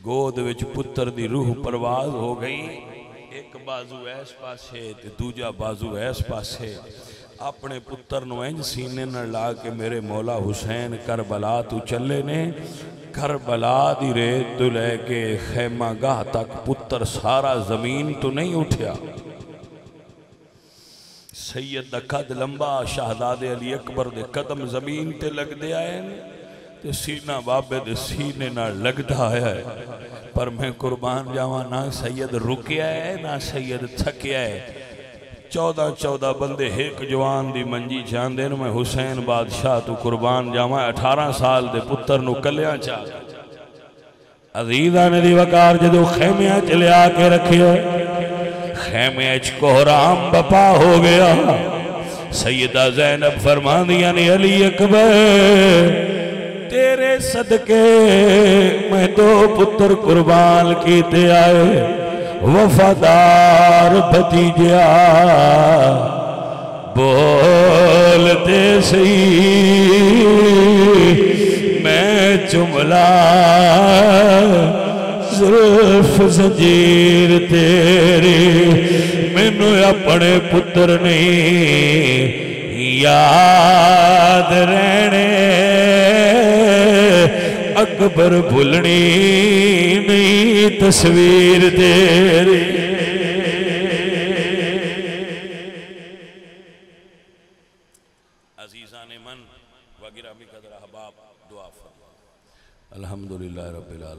Speaker 1: گود وچ پتر دی روح پرواز ہو گئی ایک بازو ایس پاسے تے دوجا بازو ایس پاسے اپنے پتر نو انج سینے نہ لا کے میرے مولا حسین کربلا تو چلے نے کربلا دی ریت تو لے کے خیمہ گاہ تک پتر سارا زمین تو نہیں اٹھیا سید دا قد لمبا شہزاد علی اکبر دے قدم زمین تے لگ دے آئے تے سینہ بابے دے سینے نہ لگ دا ہے پر میں قربان جاواں نہ سید رکیا ہے نہ سید تھکیا ہے 14 بندے ایک جوان دی منجی چاندے میں حسین بادشاہ تو قربان جاواں 18 سال دے پتر نو کلیاں چاہ عزیزہ نے دی وقار جدو خیمیاں چلے آکے رکھے خیمیاں کوہرام بپا ہو گیا سیدہ زینب فرمان دیا نے علی اکبر تیرے صدقے میں 2 پتر قربان کیتے آئے وفادار بھتیجا بولتے سی میں جملہ زلف زنجیر تیری مینو اپنے پتر نہیں یاد رہنے اکبر بھولنی نہیں تصویر تیری عزیزان من وگرامی قدر احباب دعا فرما الحمدللہ رب العالمین